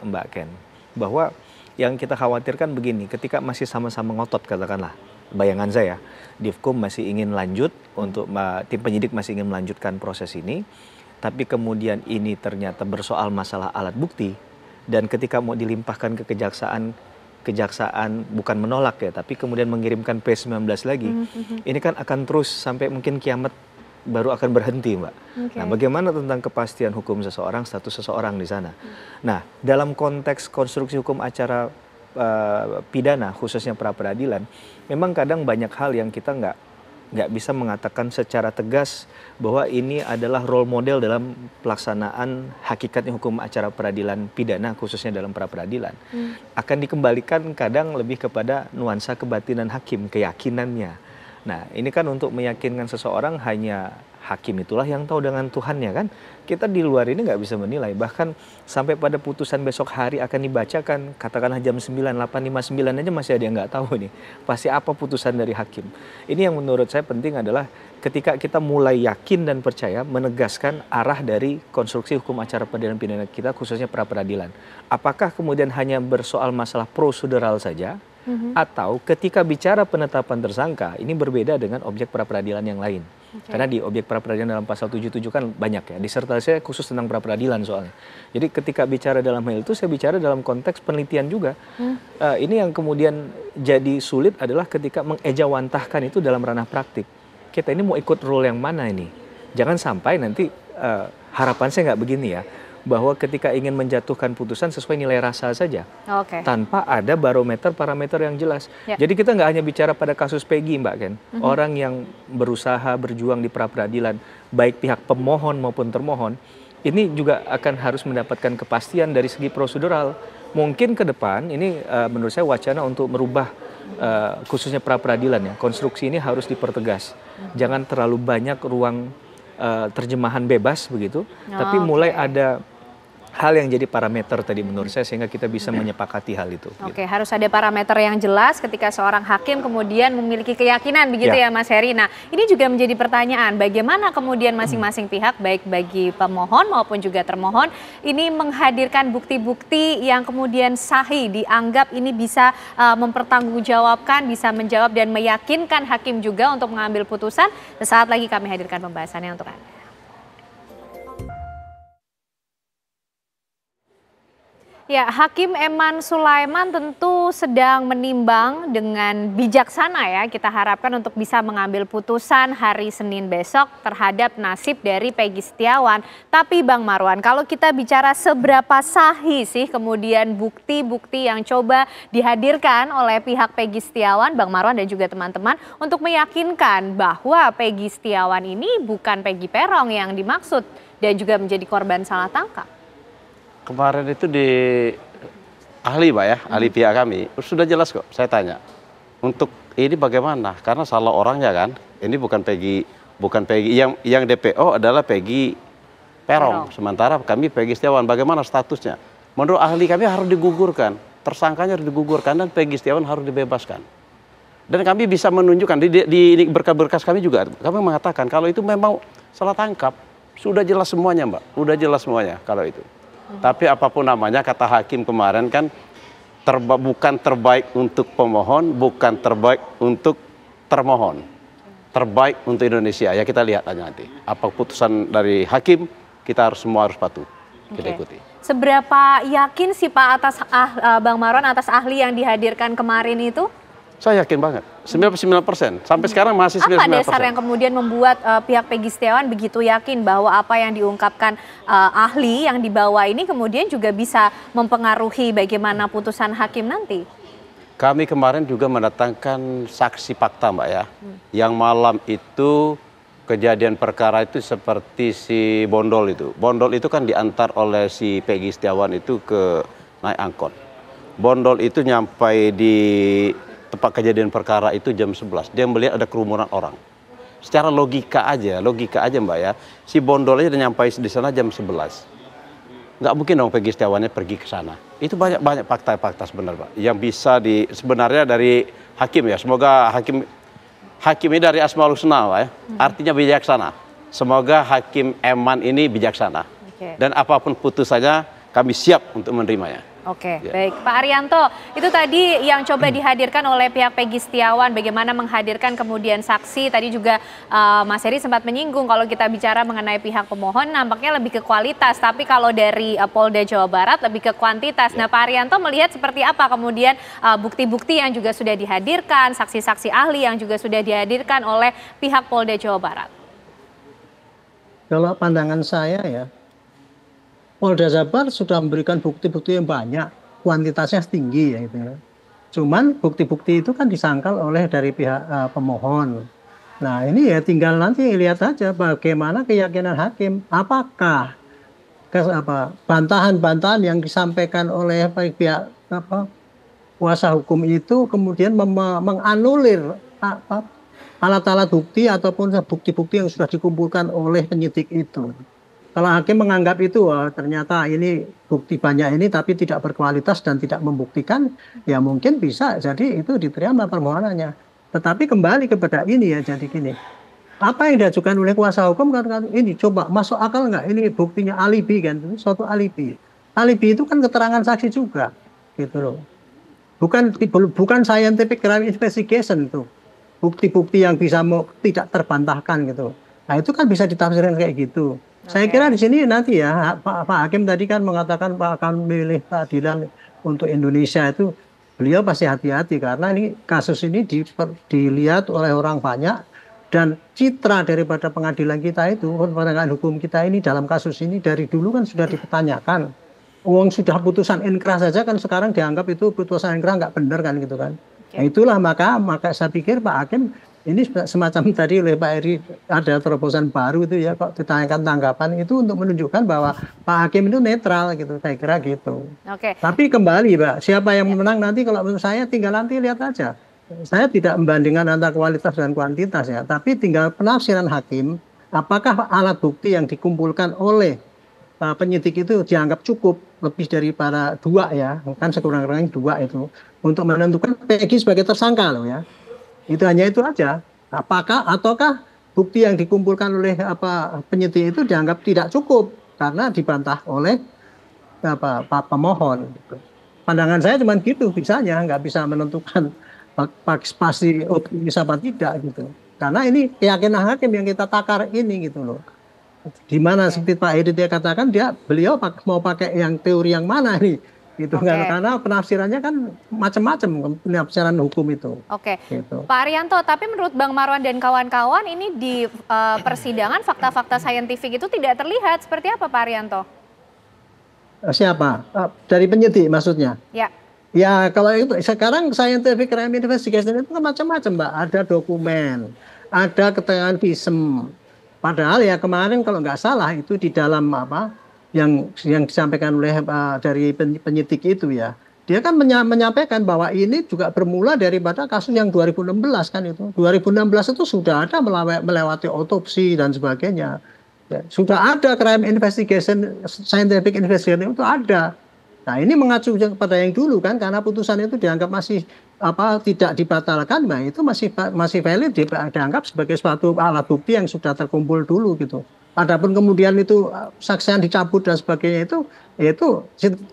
Mbak Ken. Bahwa yang kita khawatirkan begini, ketika masih sama-sama ngotot katakanlah. Bayangan saya, Divkom masih ingin lanjut untuk tim penyidik masih ingin melanjutkan proses ini, tapi kemudian ini ternyata bersoal masalah alat bukti dan ketika mau dilimpahkan ke kejaksaan bukan menolak ya, tapi kemudian mengirimkan P19 lagi, ini kan akan terus sampai mungkin kiamat baru akan berhenti, Mbak. Nah, bagaimana tentang kepastian hukum seseorang, status seseorang di sana? Nah, dalam konteks konstruksi hukum acara pidana khususnya pra peradilan, memang kadang banyak hal yang kita nggak bisa mengatakan secara tegas bahwa ini adalah role model dalam pelaksanaan hakikatnya hukum acara peradilan pidana khususnya dalam pra peradilan. Akan dikembalikan kadang lebih kepada nuansa kebatinan hakim, keyakinannya. Nah, ini kan untuk meyakinkan seseorang hanya hakim itulah yang tahu dengan Tuhannya kan. Kita di luar ini nggak bisa menilai. Bahkan sampai pada putusan besok hari akan dibacakan, katakanlah jam 9:8:59 aja masih ada yang nggak tahu nih. Pasti apa putusan dari hakim. Ini yang menurut saya penting adalah ketika kita mulai yakin dan percaya menegaskan arah dari konstruksi hukum acara peradilan pidana kita khususnya pra peradilan. Apakah kemudian hanya bersoal masalah prosedural saja? Atau ketika bicara penetapan tersangka ini berbeda dengan objek pra peradilan yang lain. Karena di objek pra peradilan dalam pasal 77 kan banyak ya. Disertasi saya khusus tentang pra peradilan soalnya. Jadi ketika bicara dalam hal itu saya bicara dalam konteks penelitian juga. Ini yang kemudian jadi sulit adalah ketika mengejawantahkan itu dalam ranah praktik. Kita ini mau ikut role yang mana ini? Jangan sampai nanti harapan saya nggak begini ya. Bahwa ketika ingin menjatuhkan putusan sesuai nilai rasa saja, tanpa ada barometer parameter yang jelas. Jadi kita nggak hanya bicara pada kasus Peggy, Mbak Ken, orang yang berusaha berjuang di pra peradilan, baik pihak pemohon maupun termohon, ini juga akan harus mendapatkan kepastian dari segi prosedural. Mungkin ke depan ini menurut saya wacana untuk merubah khususnya pra peradilan ya, konstruksi ini harus dipertegas. Jangan terlalu banyak ruang terjemahan bebas begitu, tapi mulai ada hal yang jadi parameter tadi menurut saya sehingga kita bisa menyepakati hal itu. Oke, harus ada parameter yang jelas ketika seorang hakim kemudian memiliki keyakinan begitu ya Mas Heri. Nah, ini juga menjadi pertanyaan bagaimana kemudian masing-masing pihak baik bagi pemohon maupun juga termohon ini menghadirkan bukti-bukti yang kemudian sahih dianggap ini bisa mempertanggungjawabkan, bisa menjawab dan meyakinkan hakim juga untuk mengambil putusan. Sesaat lagi kami hadirkan pembahasannya untuk Anda. Ya, Hakim Eman Sulaiman tentu sedang menimbang dengan bijaksana ya. Kita harapkan untuk bisa mengambil putusan hari Senin besok terhadap nasib dari Peggy Setiawan. Tapi Bang Marwan, kalau kita bicara seberapa sahih sih kemudian bukti-bukti yang coba dihadirkan oleh pihak Peggy Setiawan, Bang Marwan dan juga teman-teman untuk meyakinkan bahwa Peggy Setiawan ini bukan Peggy Peron yang dimaksud dan juga menjadi korban salah tangkap. Kemarin itu di ahli Pak ya, ahli pihak kami, sudah jelas kok saya tanya. Untuk ini bagaimana? Karena salah orangnya kan, ini bukan Peggy, yang DPO adalah Peggy Peron. Sementara kami Peggy Setiawan, bagaimana statusnya? Menurut ahli kami harus digugurkan, tersangkanya harus digugurkan dan Peggy Setiawan harus dibebaskan. Dan kami bisa menunjukkan, di berkas-berkas kami juga, kami mengatakan kalau itu memang salah tangkap, sudah jelas semuanya Mbak, sudah jelas semuanya kalau itu. Tapi apapun namanya, kata hakim kemarin kan bukan terbaik untuk pemohon, bukan terbaik untuk termohon. Terbaik untuk Indonesia. Ya kita lihat aja nanti. Apa keputusan dari hakim, kita semua harus patuh. Kita ikuti. Seberapa yakin sih Pak Bang Marwan atas ahli yang dihadirkan kemarin itu? Saya yakin banget, 99%. Sampai sekarang masih 99%. Apa dasar yang kemudian membuat pihak Peggy Setiawan begitu yakin bahwa apa yang diungkapkan ahli yang dibawa ini kemudian juga bisa mempengaruhi bagaimana putusan hakim nanti? Kami kemarin juga mendatangkan saksi fakta Mbak ya. Yang malam itu kejadian perkara itu seperti si Bondol itu. Bondol itu kan diantar oleh si Peggy Setiawan itu ke naik angkot. Bondol itu nyampai di tempat kejadian perkara itu jam 11. Dia melihat ada kerumunan orang. Secara logika aja Mbak ya. Si Bondol aja udah nyampai di sana jam 11. Nggak mungkin dong Peggy Setiawannya pergi ke sana. Itu banyak fakta-fakta sebenarnya Pak. Yang bisa sebenarnya dari hakim ya. Semoga hakim ini dari Asmaul Husna Pak ya. Artinya bijaksana. Semoga Hakim Eman ini bijaksana. Dan apapun putusannya kami siap untuk menerimanya. Oke, baik. Pak Arianto, itu tadi yang coba dihadirkan oleh pihak Peggy Setiawan, bagaimana menghadirkan kemudian saksi. Tadi juga Mas Heri sempat menyinggung kalau kita bicara mengenai pihak pemohon nampaknya lebih ke kualitas, tapi kalau dari Polda Jawa Barat lebih ke kuantitas. Nah Pak Arianto melihat seperti apa kemudian bukti-bukti yang juga sudah dihadirkan, saksi-saksi ahli yang juga sudah dihadirkan oleh pihak Polda Jawa Barat? Kalau pandangan saya ya, Polda Jabar sudah memberikan bukti-bukti yang banyak, kuantitasnya tinggi ya gitu ya. Cuman bukti-bukti itu kan disangkal oleh dari pihak pemohon. Nah ini ya tinggal nanti lihat aja bagaimana keyakinan hakim. Apakah bantahan-bantahan yang disampaikan oleh pihak kuasa hukum itu kemudian menganulir alat-alat bukti ataupun bukti-bukti yang sudah dikumpulkan oleh penyidik itu. Kalau hakim menganggap itu ternyata ini bukti banyak ini tapi tidak berkualitas dan tidak membuktikan, ya mungkin bisa jadi itu diterima permohonannya. Tetapi kembali kepada ini ya, jadi gini, apa yang diajukan oleh kuasa hukum kan ini coba masuk akal nggak? Ini buktinya alibi kan, suatu alibi. Alibi itu kan keterangan saksi juga, gitu loh. Bukan scientific crime investigation itu, bukti-bukti yang bisa tidak terbantahkan gitu. Nah itu kan bisa ditafsirkan kayak gitu. Saya kira di sini nanti ya Pak Hakim tadi kan mengatakan Pak akan memilih keadilan untuk Indonesia itu, beliau pasti hati-hati karena ini kasus ini dilihat oleh orang banyak dan citra daripada pengadilan kita itu, penegakan hukum kita ini dalam kasus ini dari dulu kan sudah dipertanyakan. Uang sudah putusan inkrah saja kan sekarang dianggap itu putusan inkrah nggak benar kan gitu kan. Nah, itulah maka saya pikir Pak Hakim ini semacam tadi oleh Pak Heri ada terobosan baru itu ya, kok ditanyakan tanggapan itu untuk menunjukkan bahwa Pak Hakim itu netral gitu, saya kira gitu. Tapi kembali Pak, siapa yang menang nanti kalau menurut saya tinggal nanti lihat aja. saya tidak membandingkan antara kualitas dan kuantitas ya, tapi tinggal penafsiran hakim, apakah alat bukti yang dikumpulkan oleh penyidik itu dianggap cukup lebih daripada 2 ya, kan sekurang-kurangnya 2 itu untuk menentukan Peggy sebagai tersangka loh ya. Itu hanya itu aja. Ataukah bukti yang dikumpulkan oleh penyidik itu dianggap tidak cukup karena dibantah oleh pemohon. Pandangan saya cuma gitu, bisanya nggak bisa menentukan pasti bisa apa tidak gitu. Karena ini keyakinan hakim yang kita takar ini gitu loh. Gimana seperti Pak Hedi dia katakan, beliau mau pakai yang teori yang mana nih gitu kan, karena penafsirannya kan macam-macam penafsiran hukum itu. Gitu. Pak Arianto, tapi menurut Bang Marwan dan kawan-kawan ini di persidangan fakta-fakta saintifik itu tidak terlihat, seperti apa Pak Arianto? Siapa? Dari penyidik maksudnya? Ya. Ya kalau itu sekarang scientific crime investigation itu kan macam-macam Mbak, ada dokumen, ada keterangan visum. Padahal ya kemarin kalau nggak salah itu di dalam yang disampaikan oleh dari penyidik itu ya, dia kan menyampaikan bahwa ini juga bermula daripada kasus yang 2016 kan itu. 2016 itu sudah ada melewati otopsi dan sebagainya. Ya, sudah ada crime investigation, scientific investigation itu ada. Nah ini mengacu kepada yang dulu kan, karena putusan itu dianggap masih tidak dibatalkan, nah itu masih valid, dianggap sebagai suatu alat bukti yang sudah terkumpul dulu gitu. Adapun kemudian itu saksian dicabut dan sebagainya itu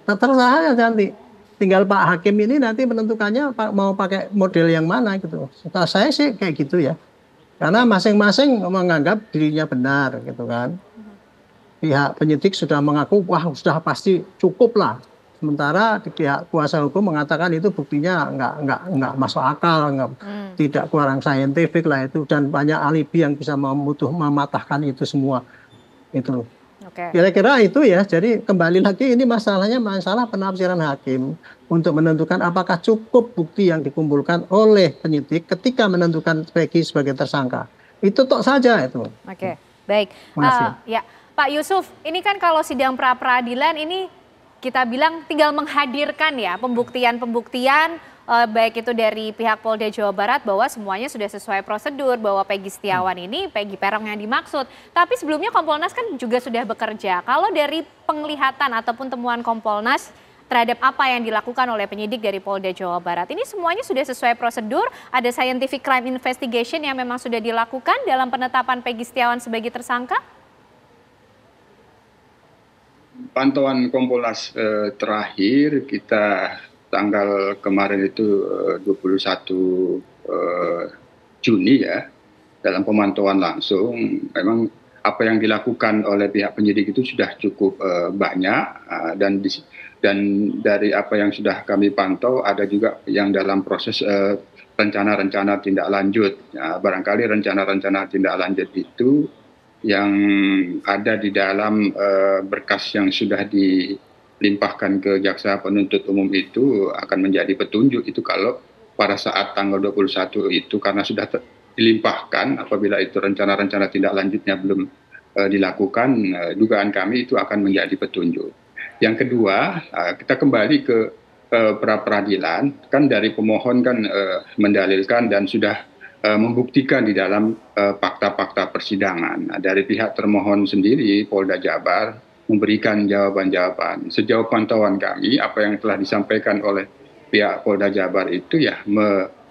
terserah nanti. Tinggal Pak Hakim ini nanti menentukannya mau pakai model yang mana gitu. Setelah saya sih kayak gitu ya. Karena masing-masing menganggap dirinya benar gitu kan. Pihak penyidik sudah mengaku wah sudah pasti cukup lah. Sementara pihak kuasa hukum mengatakan itu buktinya nggak masuk akal, tidak kurang saintifik lah itu, dan banyak alibi yang bisa mematahkan itu semua. Itu. Kira-kira itu ya. Jadi kembali lagi ini masalahnya masalah penafsiran hakim untuk menentukan apakah cukup bukti yang dikumpulkan oleh penyidik ketika menentukan Peggy sebagai tersangka. Itu tok saja itu. Baik. Ya, Pak Yusuf, ini kan kalau sidang pra-peradilan ini kita bilang tinggal menghadirkan ya pembuktian-pembuktian baik itu dari pihak Polda Jawa Barat bahwa semuanya sudah sesuai prosedur, bahwa Peggy Setiawan ini Peggy Peron yang dimaksud. Tapi sebelumnya Kompolnas kan juga sudah bekerja. Kalau dari penglihatan ataupun temuan Kompolnas terhadap apa yang dilakukan oleh penyidik dari Polda Jawa Barat, ini semuanya sudah sesuai prosedur, ada scientific crime investigation yang memang sudah dilakukan dalam penetapan Peggy Setiawan sebagai tersangka? Pantauan Kompolnas terakhir kita tanggal kemarin itu 21 Juni ya, dalam pemantauan langsung memang apa yang dilakukan oleh pihak penyidik itu sudah cukup banyak, dan dari apa yang sudah kami pantau ada juga yang dalam proses rencana-rencana tindak lanjut. Barangkali rencana-rencana tindak lanjut itu yang ada di dalam berkas yang sudah dilimpahkan ke jaksa penuntut umum itu akan menjadi petunjuk itu kalau pada saat tanggal 21 itu, karena sudah dilimpahkan, apabila itu rencana-rencana tindak lanjutnya belum dilakukan, dugaan kami itu akan menjadi petunjuk. Yang kedua, kita kembali ke pra-peradilan, kan dari pemohon kan mendalilkan dan sudah membuktikan di dalam fakta-fakta persidangan. Nah, dari pihak termohon sendiri, Polda Jabar, memberikan jawaban-jawaban. Sejauh pantauan kami, apa yang telah disampaikan oleh pihak Polda Jabar itu ya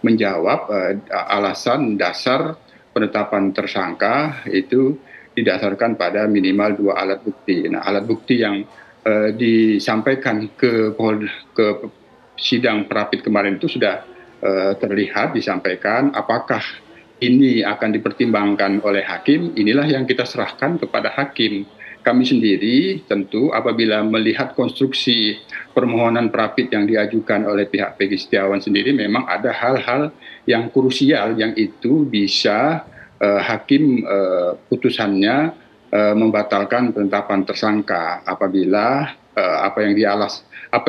menjawab alasan dasar penetapan tersangka itu didasarkan pada minimal 2 alat bukti. Nah, alat bukti yang disampaikan ke sidang Prapit kemarin itu sudah terlihat disampaikan. Apakah ini akan dipertimbangkan oleh hakim, inilah yang kita serahkan kepada hakim. Kami sendiri tentu apabila melihat konstruksi permohonan Prapit yang diajukan oleh pihak Peggy Setiawan sendiri, memang ada hal-hal yang krusial yang itu bisa hakim putusannya membatalkan penetapan tersangka apabila apa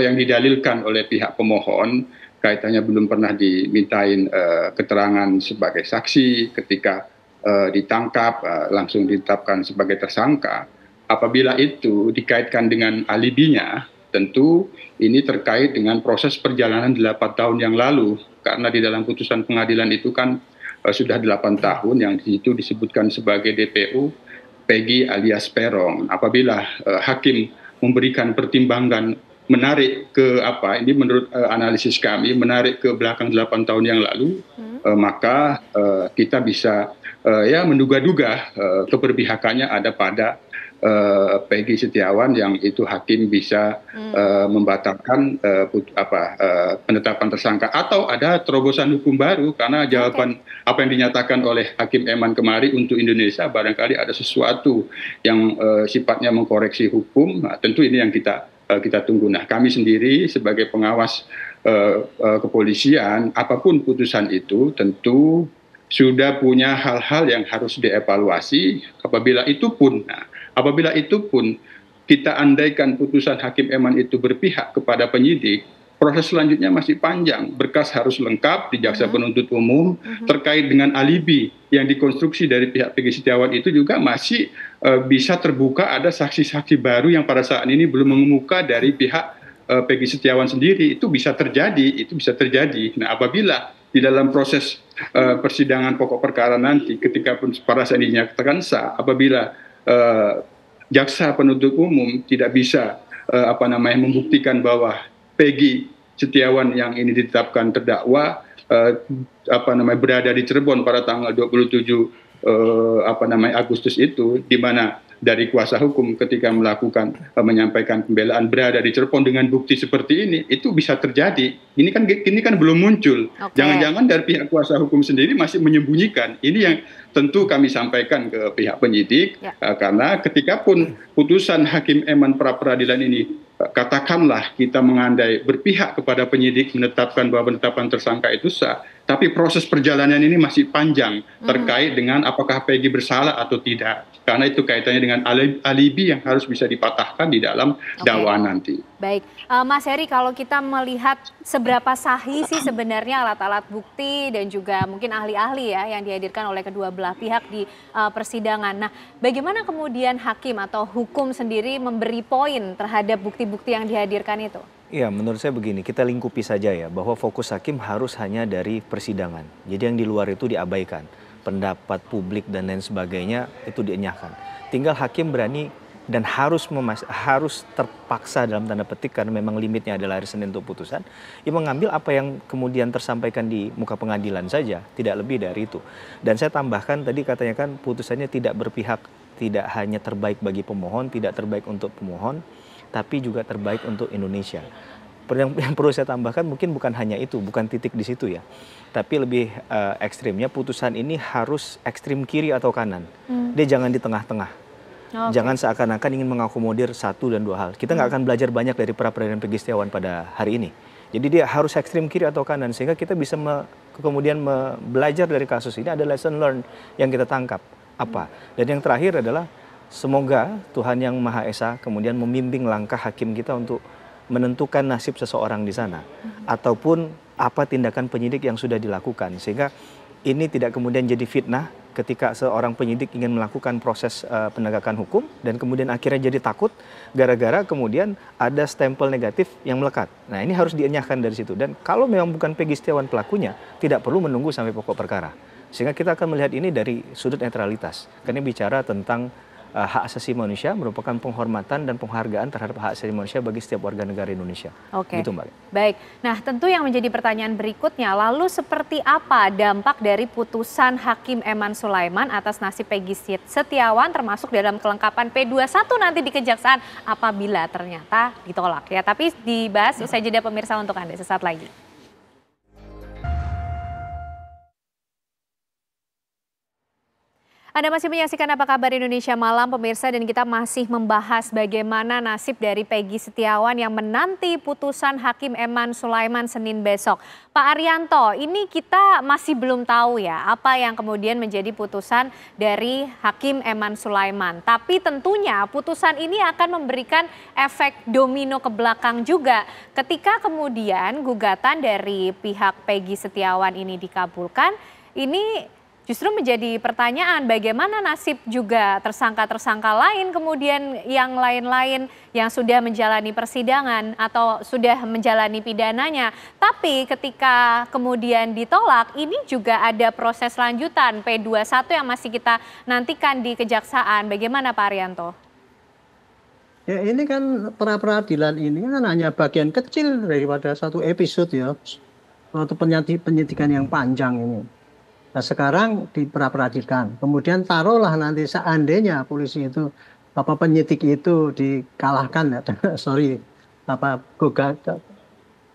yang didalilkan oleh pihak pemohon kaitannya belum pernah dimintain keterangan sebagai saksi ketika ditangkap langsung ditetapkan sebagai tersangka. Apabila itu dikaitkan dengan alibinya, tentu ini terkait dengan proses perjalanan 8 tahun yang lalu karena di dalam putusan pengadilan itu kan sudah 8 tahun yang di situ disebutkan sebagai DPO Peggy alias Peron. Apabila hakim memberikan pertimbangan menarik ke ini menurut analisis kami menarik ke belakang 8 tahun yang lalu, maka kita bisa menduga-duga keberpihakannya ada pada Peggy Setiawan, yang itu hakim bisa membatalkan penetapan tersangka, atau ada terobosan hukum baru karena jawaban apa yang dinyatakan oleh Hakim Eman kemarin untuk Indonesia barangkali ada sesuatu yang sifatnya mengkoreksi hukum. Nah, tentu ini yang kita tunggu. Nah, kami sendiri sebagai pengawas kepolisian, apapun putusan itu tentu sudah punya hal-hal yang harus dievaluasi. Apabila itu pun kita andaikan putusan Hakim Eman itu berpihak kepada penyidik, proses selanjutnya masih panjang. Berkas harus lengkap di jaksa penuntut umum. Terkait dengan alibi yang dikonstruksi dari pihak Peggy Setiawan itu juga masih bisa terbuka ada saksi-saksi baru yang pada saat ini belum mengemuka dari pihak Peggy Setiawan sendiri. Itu bisa terjadi. Nah, apabila di dalam proses persidangan pokok perkara nanti ketika pada saat ini dinyatakan sah, apabila jaksa penuntut umum tidak bisa membuktikan bahwa Peggy Setiawan yang ini ditetapkan terdakwa berada di Cirebon pada tanggal 27 Agustus itu, di mana dari kuasa hukum ketika menyampaikan pembelaan berada di Cirebon dengan bukti seperti ini, itu bisa terjadi. Ini kan belum muncul. Jangan-jangan dari pihak kuasa hukum sendiri masih menyembunyikan. Ini yang tentu kami sampaikan ke pihak penyidik, karena ketika pun putusan Hakim Eman pra peradilan ini katakanlah kita mengandai berpihak kepada penyidik menetapkan bahwa penetapan tersangka itu sah, tapi proses perjalanan ini masih panjang terkait dengan apakah Peggy bersalah atau tidak, karena itu kaitannya dengan alibi yang harus bisa dipatahkan di dalam dakwaan nanti. Baik, Mas Heri, kalau kita melihat seberapa sahih sih sebenarnya alat-alat bukti dan juga mungkin ahli-ahli ya yang dihadirkan oleh kedua belah pihak di persidangan. Nah, bagaimana kemudian hakim atau hukum sendiri memberi poin terhadap bukti-bukti yang dihadirkan itu? Iya, menurut saya begini, kita lingkupi saja ya, bahwa fokus hakim harus hanya dari persidangan. Jadi yang di luar itu diabaikan, pendapat publik dan lain sebagainya itu dienyahkan. Tinggal hakim berani dan harus terpaksa dalam tanda petik, karena memang limitnya adalah hari Senin untuk putusan, ia mengambil apa yang kemudian tersampaikan di muka pengadilan saja, tidak lebih dari itu. Dan saya tambahkan tadi katanya kan putusannya tidak berpihak, tidak hanya terbaik bagi pemohon, tidak terbaik untuk pemohon, tapi juga terbaik untuk Indonesia. Yang perlu saya tambahkan mungkin bukan hanya itu, bukan titik di situ ya, tapi lebih ekstrimnya putusan ini harus ekstrim kiri atau kanan. Dia jangan di tengah-tengah. Jangan seakan-akan ingin mengakomodir satu dan dua hal. Kita nggak akan belajar banyak dari pra peradilan Peggy Setiawan pada hari ini. Jadi dia harus ekstrim kiri atau kanan, sehingga kita bisa kemudian belajar dari kasus ini, ada lesson learned yang kita tangkap apa. Dan yang terakhir adalah semoga Tuhan Yang Maha Esa kemudian membimbing langkah hakim kita untuk menentukan nasib seseorang di sana, ataupun apa tindakan penyidik yang sudah dilakukan, sehingga ini tidak kemudian jadi fitnah ketika seorang penyidik ingin melakukan proses penegakan hukum dan kemudian akhirnya jadi takut gara-gara kemudian ada stempel negatif yang melekat. Nah, ini harus dienyahkan dari situ. Dan kalau memang bukan Peggy Setiawan pelakunya, tidak perlu menunggu sampai pokok perkara. Sehingga kita akan melihat ini dari sudut netralitas. Karena bicara tentang hak asasi manusia merupakan penghormatan dan penghargaan terhadap hak asasi manusia bagi setiap warga negara Indonesia. Oke. Gitu, Mbak. Baik. Nah, tentu yang menjadi pertanyaan berikutnya, lalu seperti apa dampak dari putusan Hakim Eman Sulaiman atas nasib Peggy Setiawan termasuk dalam kelengkapan P21 nanti di Kejaksaan apabila ternyata ditolak ya. Tapi dibahas usai jeda pemirsa untuk Anda sesaat lagi. Anda masih menyaksikan Apa Kabar Indonesia Malam, pemirsa, dan kita masih membahas bagaimana nasib dari Peggy Setiawan yang menanti putusan Hakim Eman Sulaiman Senin besok. Pak Arianto, ini kita masih belum tahu ya apa yang kemudian menjadi putusan dari Hakim Eman Sulaiman. Tapi tentunya putusan ini akan memberikan efek domino ke belakang juga. Ketika kemudian gugatan dari pihak Peggy Setiawan ini dikabulkan, ini justru menjadi pertanyaan bagaimana nasib juga tersangka-tersangka lain kemudian yang lain-lain yang sudah menjalani persidangan atau sudah menjalani pidananya. Tapi ketika kemudian ditolak, ini juga ada proses lanjutan P21 yang masih kita nantikan di Kejaksaan. Bagaimana Pak Arianto? Ya ini kan pra-peradilan ini kan hanya bagian kecil daripada satu episode ya, suatu penyidikan yang panjang ini. Nah sekarang di pra-peradilan, kemudian taruhlah nanti seandainya polisi itu, penyidik itu dikalahkan, ya, sorry,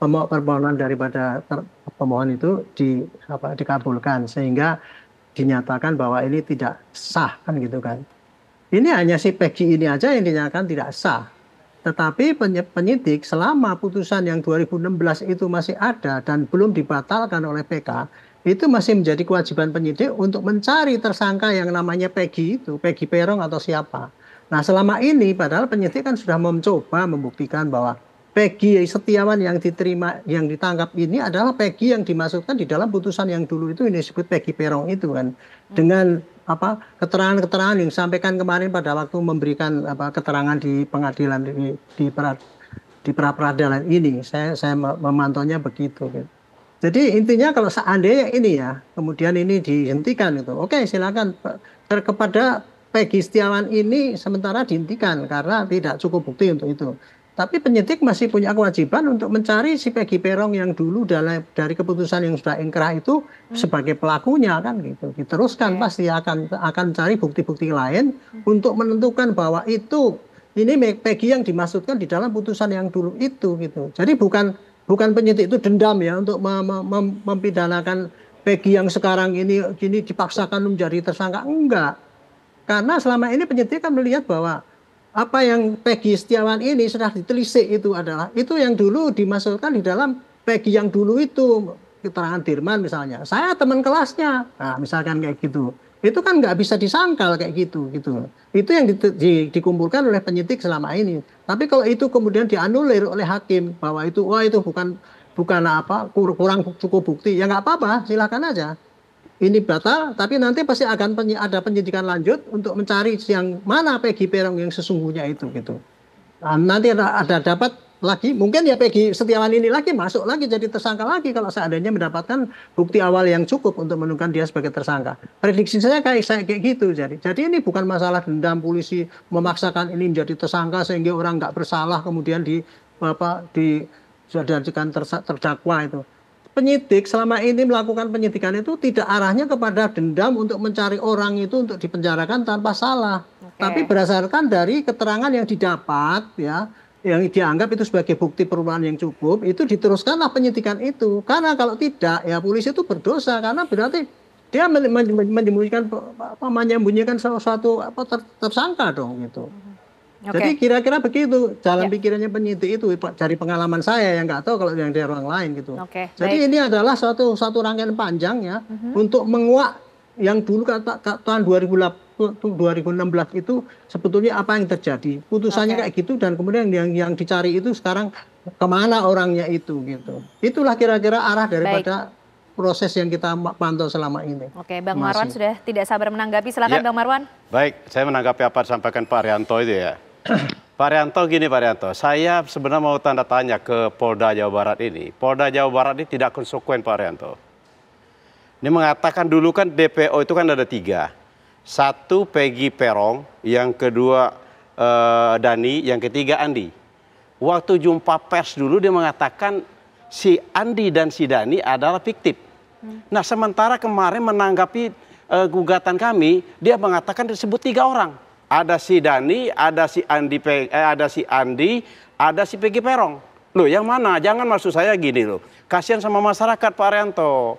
permohonan daripada pemohon itu dikabulkan sehingga dinyatakan bahwa ini tidak sah kan gitu kan. Ini hanya si Peggy ini aja yang dinyatakan tidak sah. Tetapi penyidik selama putusan yang 2016 itu masih ada dan belum dibatalkan oleh PK, itu masih menjadi kewajiban penyidik untuk mencari tersangka yang namanya Peggy itu, Peggy Peron atau siapa. Nah selama ini padahal penyidik kan sudah mencoba membuktikan bahwa Peggy Setiawan yang ditangkap ini adalah Peggy yang dimasukkan di dalam putusan yang dulu itu ini disebut Peggy Peron itu kan. Dengan keterangan-keterangan yang disampaikan kemarin pada waktu memberikan keterangan di pengadilan di pra-peradilan ini, saya memantaunya begitu. Gitu. Jadi intinya kalau seandainya ini ya, kemudian ini dihentikan itu, oke silakan kepada Peggy Setiawan ini sementara dihentikan karena tidak cukup bukti untuk itu. Tapi penyidik masih punya kewajiban untuk mencari si Peggy Peron yang dulu dari keputusan yang sudah ingkrah itu sebagai pelakunya kan gitu. Diteruskan pasti akan cari bukti-bukti lain untuk menentukan bahwa ini Peggy yang dimaksudkan di dalam putusan yang dulu itu gitu. Jadi bukan penyidik itu dendam ya untuk mempidanakan Peggy yang sekarang ini dipaksakan menjadi tersangka, enggak. Karena selama ini penyidik kan melihat bahwa apa yang Peggy Setiawan ini sudah ditelisik itu adalah itu yang dulu dimasukkan di dalam Peggy yang dulu itu, keterangan Dirman misalnya. Saya teman kelasnya, nah, misalkan kayak gitu. Itu kan nggak bisa disangkal kayak gitu. Itu yang dikumpulkan oleh penyidik selama ini. Tapi kalau itu kemudian dianulir oleh hakim bahwa itu bukan kurang cukup bukti, ya nggak apa-apa, silakan aja. Ini batal, tapi nanti pasti akan ada penyidikan lanjut untuk mencari yang mana Peggy Peron yang sesungguhnya itu gitu. Nah, nanti ada dapat lagi, mungkin ya Peggy Setiawan ini lagi masuk lagi jadi tersangka lagi kalau seandainya mendapatkan bukti awal yang cukup untuk menentukan dia sebagai tersangka. Prediksi saya kayak gitu jadi ini bukan masalah dendam polisi memaksakan ini menjadi tersangka sehingga orang nggak bersalah kemudian dijadikan terdakwa itu. Penyidik selama ini melakukan penyidikan itu tidak arahnya kepada dendam untuk mencari orang itu untuk dipenjarakan tanpa salah. Tapi berdasarkan dari keterangan yang didapat ya, yang dianggap itu sebagai bukti permulaan yang cukup, itu diteruskanlah penyidikan itu. Karena kalau tidak ya polisi itu berdosa karena berarti dia menyembunyikan sesuatu tersangka dong gitu. Jadi kira-kira begitu jalan pikirannya penyidik itu dari pengalaman saya yang nggak tahu kalau yang dari orang lain gitu. Jadi ini adalah satu rangkaian panjang ya untuk menguak yang dulu tahun 2016 itu sebetulnya apa yang terjadi. Putusannya kayak gitu dan kemudian yang dicari itu sekarang kemana orangnya itu gitu. Itulah kira-kira arah daripada proses yang kita pantau selama ini. Oke, Bang Marwan sudah tidak sabar menanggapi. Silakan Bang Marwan. Baik, saya menanggapi apa disampaikan Pak Arianto itu ya. Pak Arianto gini Pak Arianto, saya sebenarnya mau tanda tanya ke Polda Jawa Barat ini. Polda Jawa Barat ini tidak konsekuen Pak Arianto. Ini mengatakan dulu kan DPO itu kan ada 3. Satu Peggy Peron, yang kedua Dani, yang ketiga Andi. Waktu jumpa pers dulu dia mengatakan si Andi dan si Dani adalah fiktif. Nah sementara kemarin menanggapi gugatan kami, dia mengatakan disebut 3 orang. Ada si Dani, ada si Andi, ada si Peggy Peron. Loh yang mana? Jangan maksud saya gini loh. Kasihan sama masyarakat Pak Arianto.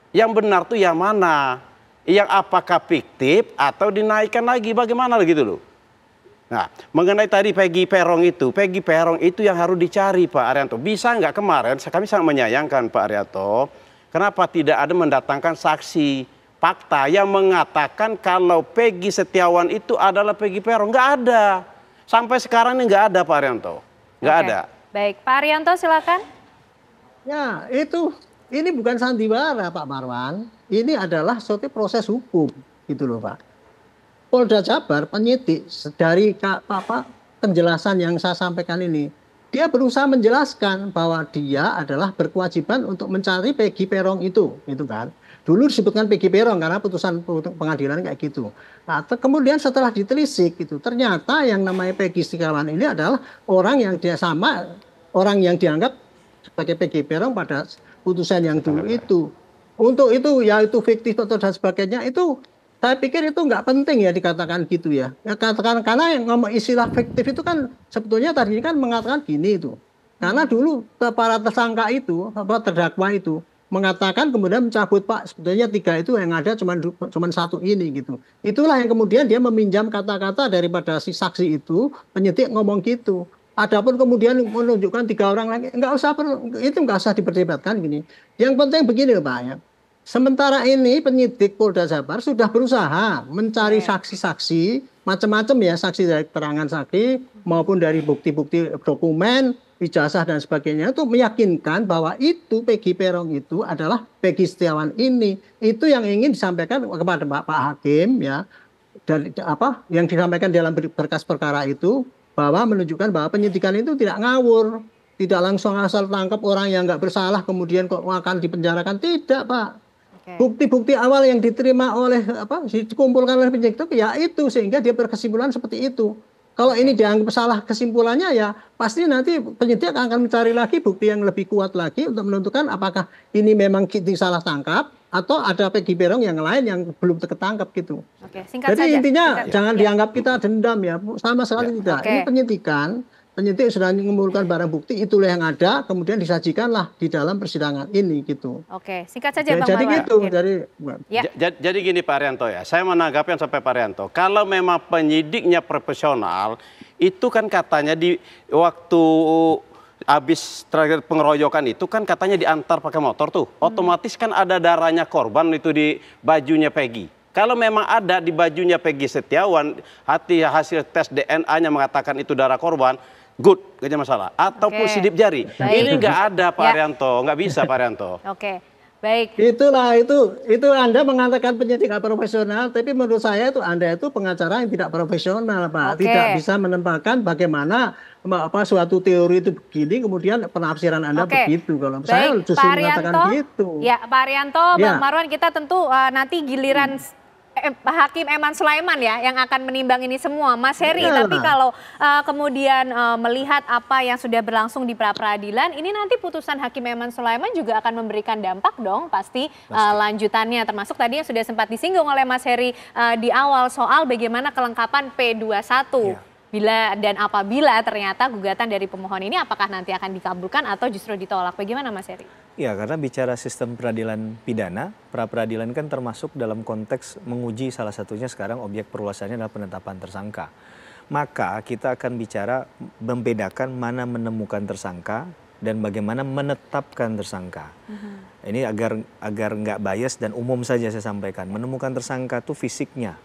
Yang benar tuh yang mana? Yang apakah fiktif atau dinaikkan lagi? Bagaimana gitu loh. Nah mengenai tadi Peggy Peron itu yang harus dicari Pak Arianto. Bisa nggak kemarin, kami sangat menyayangkan Pak Arianto. Kenapa tidak ada mendatangkan saksi fakta yang mengatakan kalau Peggy Setiawan itu adalah Peggy Peron? Nggak ada. Sampai sekarang ini nggak ada Pak Arianto. Nggak ada. Baik, Pak Arianto silakan. Ya itu ini bukan sandiwara Pak Marwan, ini adalah suatu proses hukum gitu loh Pak. Polda Jabar penyidik dari penjelasan yang saya sampaikan ini, dia berusaha menjelaskan bahwa dia adalah berkewajiban untuk mencari Peggy Peron itu kan. Dulu disebutkan Peggy Peron karena putusan pengadilan kayak gitu. Nah, kemudian setelah ditelisik itu ternyata yang namanya Peggy Setiawan ini adalah orang yang dianggap sebagai Peggy Peron pada putusan yang dulu itu. Untuk itu ya itu fiktif atau dan sebagainya itu saya pikir itu nggak penting ya dikatakan gitu ya. Ya katakan karena yang ngomong istilah fiktif itu kan sebetulnya tadi kan mengatakan gini itu. Karena dulu para tersangka itu terdakwa itu mengatakan kemudian mencabut Pak sebetulnya 3 itu yang ada cuma 1 ini gitu. Itulah yang kemudian dia meminjam kata-kata daripada si saksi itu, penyidik ngomong gitu. Adapun kemudian menunjukkan 3 orang lagi itu nggak usah diperdebatkan gini. Yang penting begini Pak ya. Sementara ini penyidik Polda Jabar sudah berusaha mencari saksi-saksi macam-macam ya, saksi dari keterangan saksi maupun dari bukti-bukti dokumen, ijazah dan sebagainya untuk meyakinkan bahwa itu Peggy Peron itu adalah Peggy Setiawan ini. Itu yang ingin disampaikan kepada Pak Hakim ya. Dan yang disampaikan dalam berkas perkara itu bahwa menunjukkan bahwa penyidikan itu tidak ngawur, tidak langsung asal tangkap orang yang nggak bersalah kemudian kok akan dipenjarakan, tidak Pak. Bukti-bukti awal yang diterima oleh dikumpulkan oleh penyidik itu ya itu sehingga dia berkesimpulan seperti itu. Kalau ini dianggap salah kesimpulannya ya pasti nanti penyidik akan mencari lagi bukti yang lebih kuat lagi untuk menentukan apakah ini memang salah tangkap atau ada Peggy Peron yang lain yang belum ketangkap gitu. Singkat Jadi saja. intinya jangan dianggap kita dendam ya, sama sekali tidak. Ini penyidikan. Penyidik sudah mengumpulkan barang bukti, itulah yang ada, kemudian disajikanlah di dalam persidangan ini gitu. Oke, singkat saja Bang Jadi Marwan. gitu, Jadi gini Pak Arianto ya, saya menanggapi yang sampai Pak Arianto. Kalau memang penyidiknya profesional, itu kan katanya di waktu habis terakhir pengeroyokan itu kan katanya diantar pakai motor tuh. Otomatis kan ada darahnya korban itu di bajunya Peggy. Kalau memang ada di bajunya Peggy Setiawan, hasil tes DNA-nya mengatakan itu darah korban, good, gak ada masalah. Ataupun sidik jari. Ini nggak ada Pak Arianto, nggak bisa Pak Arianto. Oke, baik. Itulah itu Anda mengatakan penyidik nggak profesional, tapi menurut saya itu Anda itu pengacara yang tidak profesional Pak. Tidak bisa menempatkan bagaimana suatu teori itu begini, kemudian penafsiran Anda begitu. Kalau saya justru mengatakan gitu. Ya Pak Arianto, Bang Marwan, kita tentu nanti giliran Hakim Eman Sulaiman ya yang akan menimbang ini semua, Mas Heri. Tapi kalau kemudian melihat apa yang sudah berlangsung di pra-peradilan, ini nanti putusan Hakim Eman Sulaiman juga akan memberikan dampak dong pasti. Lanjutannya, termasuk tadi yang sudah sempat disinggung oleh Mas Heri di awal soal bagaimana kelengkapan P21. Bila dan apabila ternyata gugatan dari pemohon ini apakah nanti akan dikabulkan atau justru ditolak, bagaimana Mas Heri? Ya, karena bicara sistem peradilan pidana, pra-peradilan kan termasuk dalam konteks menguji salah satunya sekarang objek perluasannya adalah penetapan tersangka. Maka kita akan bicara membedakan mana menemukan tersangka dan bagaimana menetapkan tersangka. Ini agar nggak bias dan umum saja saya sampaikan. Menemukan tersangka itu fisiknya.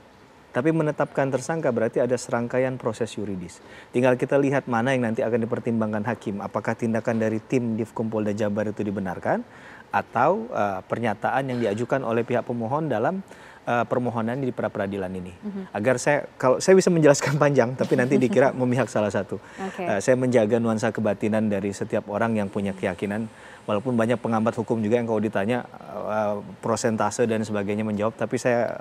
Tapi menetapkan tersangka berarti ada serangkaian proses yuridis. Tinggal kita lihat mana yang nanti akan dipertimbangkan hakim. Apakah tindakan dari tim Divkom Polda Jabar itu dibenarkan atau pernyataan yang diajukan oleh pihak pemohon dalam permohonan di pra-peradilan ini. Agar kalau saya bisa menjelaskan panjang, tapi nanti dikira memihak salah satu. Saya menjaga nuansa kebatinan dari setiap orang yang punya keyakinan. Walaupun banyak pengambat hukum juga yang kalau ditanya prosentase dan sebagainya menjawab, tapi saya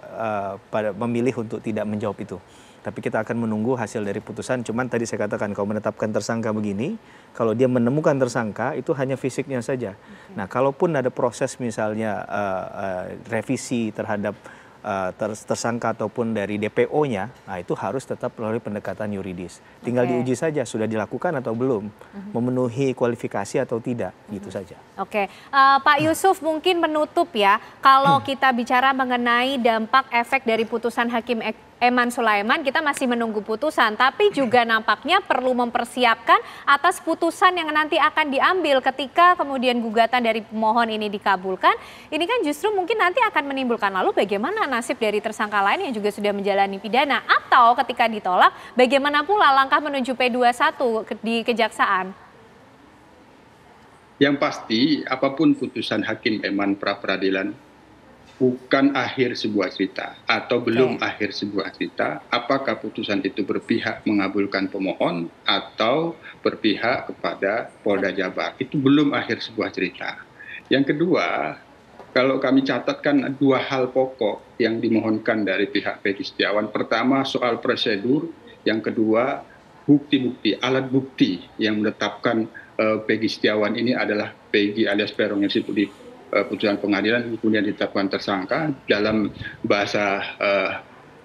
memilih untuk tidak menjawab itu. Tapi kita akan menunggu hasil dari putusan. Cuman tadi saya katakan kalau menetapkan tersangka begini, kalau dia menemukan tersangka itu hanya fisiknya saja. Nah, kalaupun ada proses misalnya revisi terhadap tersangka ataupun dari DPO-nya, nah itu harus tetap melalui pendekatan yuridis. Tinggal diuji saja sudah dilakukan atau belum, memenuhi kualifikasi atau tidak, gitu saja. Pak Yusuf mungkin menutup ya, kalau kita bicara mengenai dampak efek dari putusan Hakim Eman Sulaiman, kita masih menunggu putusan, tapi juga nampaknya perlu mempersiapkan atas putusan yang nanti akan diambil ketika kemudian gugatan dari pemohon ini dikabulkan. Ini kan justru mungkin nanti akan menimbulkan lalu bagaimana nasib dari tersangka lain yang juga sudah menjalani pidana, atau ketika ditolak bagaimana pula langkah menuju P21 di kejaksaan. Yang pasti, apapun putusan Hakim Eman pra-peradilan bukan akhir sebuah cerita atau belum akhir sebuah cerita. Apakah putusan itu berpihak mengabulkan pemohon atau berpihak kepada Polda Jabar? Itu belum akhir sebuah cerita. Yang kedua, kalau kami catatkan dua hal pokok yang dimohonkan dari pihak Peggy Setiawan. Pertama, soal prosedur. Yang kedua, bukti-bukti, alat bukti yang menetapkan Peggy Setiawan ini adalah Peggy alias Peron yang situ di putusan pengadilan, kemudian ditetapkan tersangka. Dalam bahasa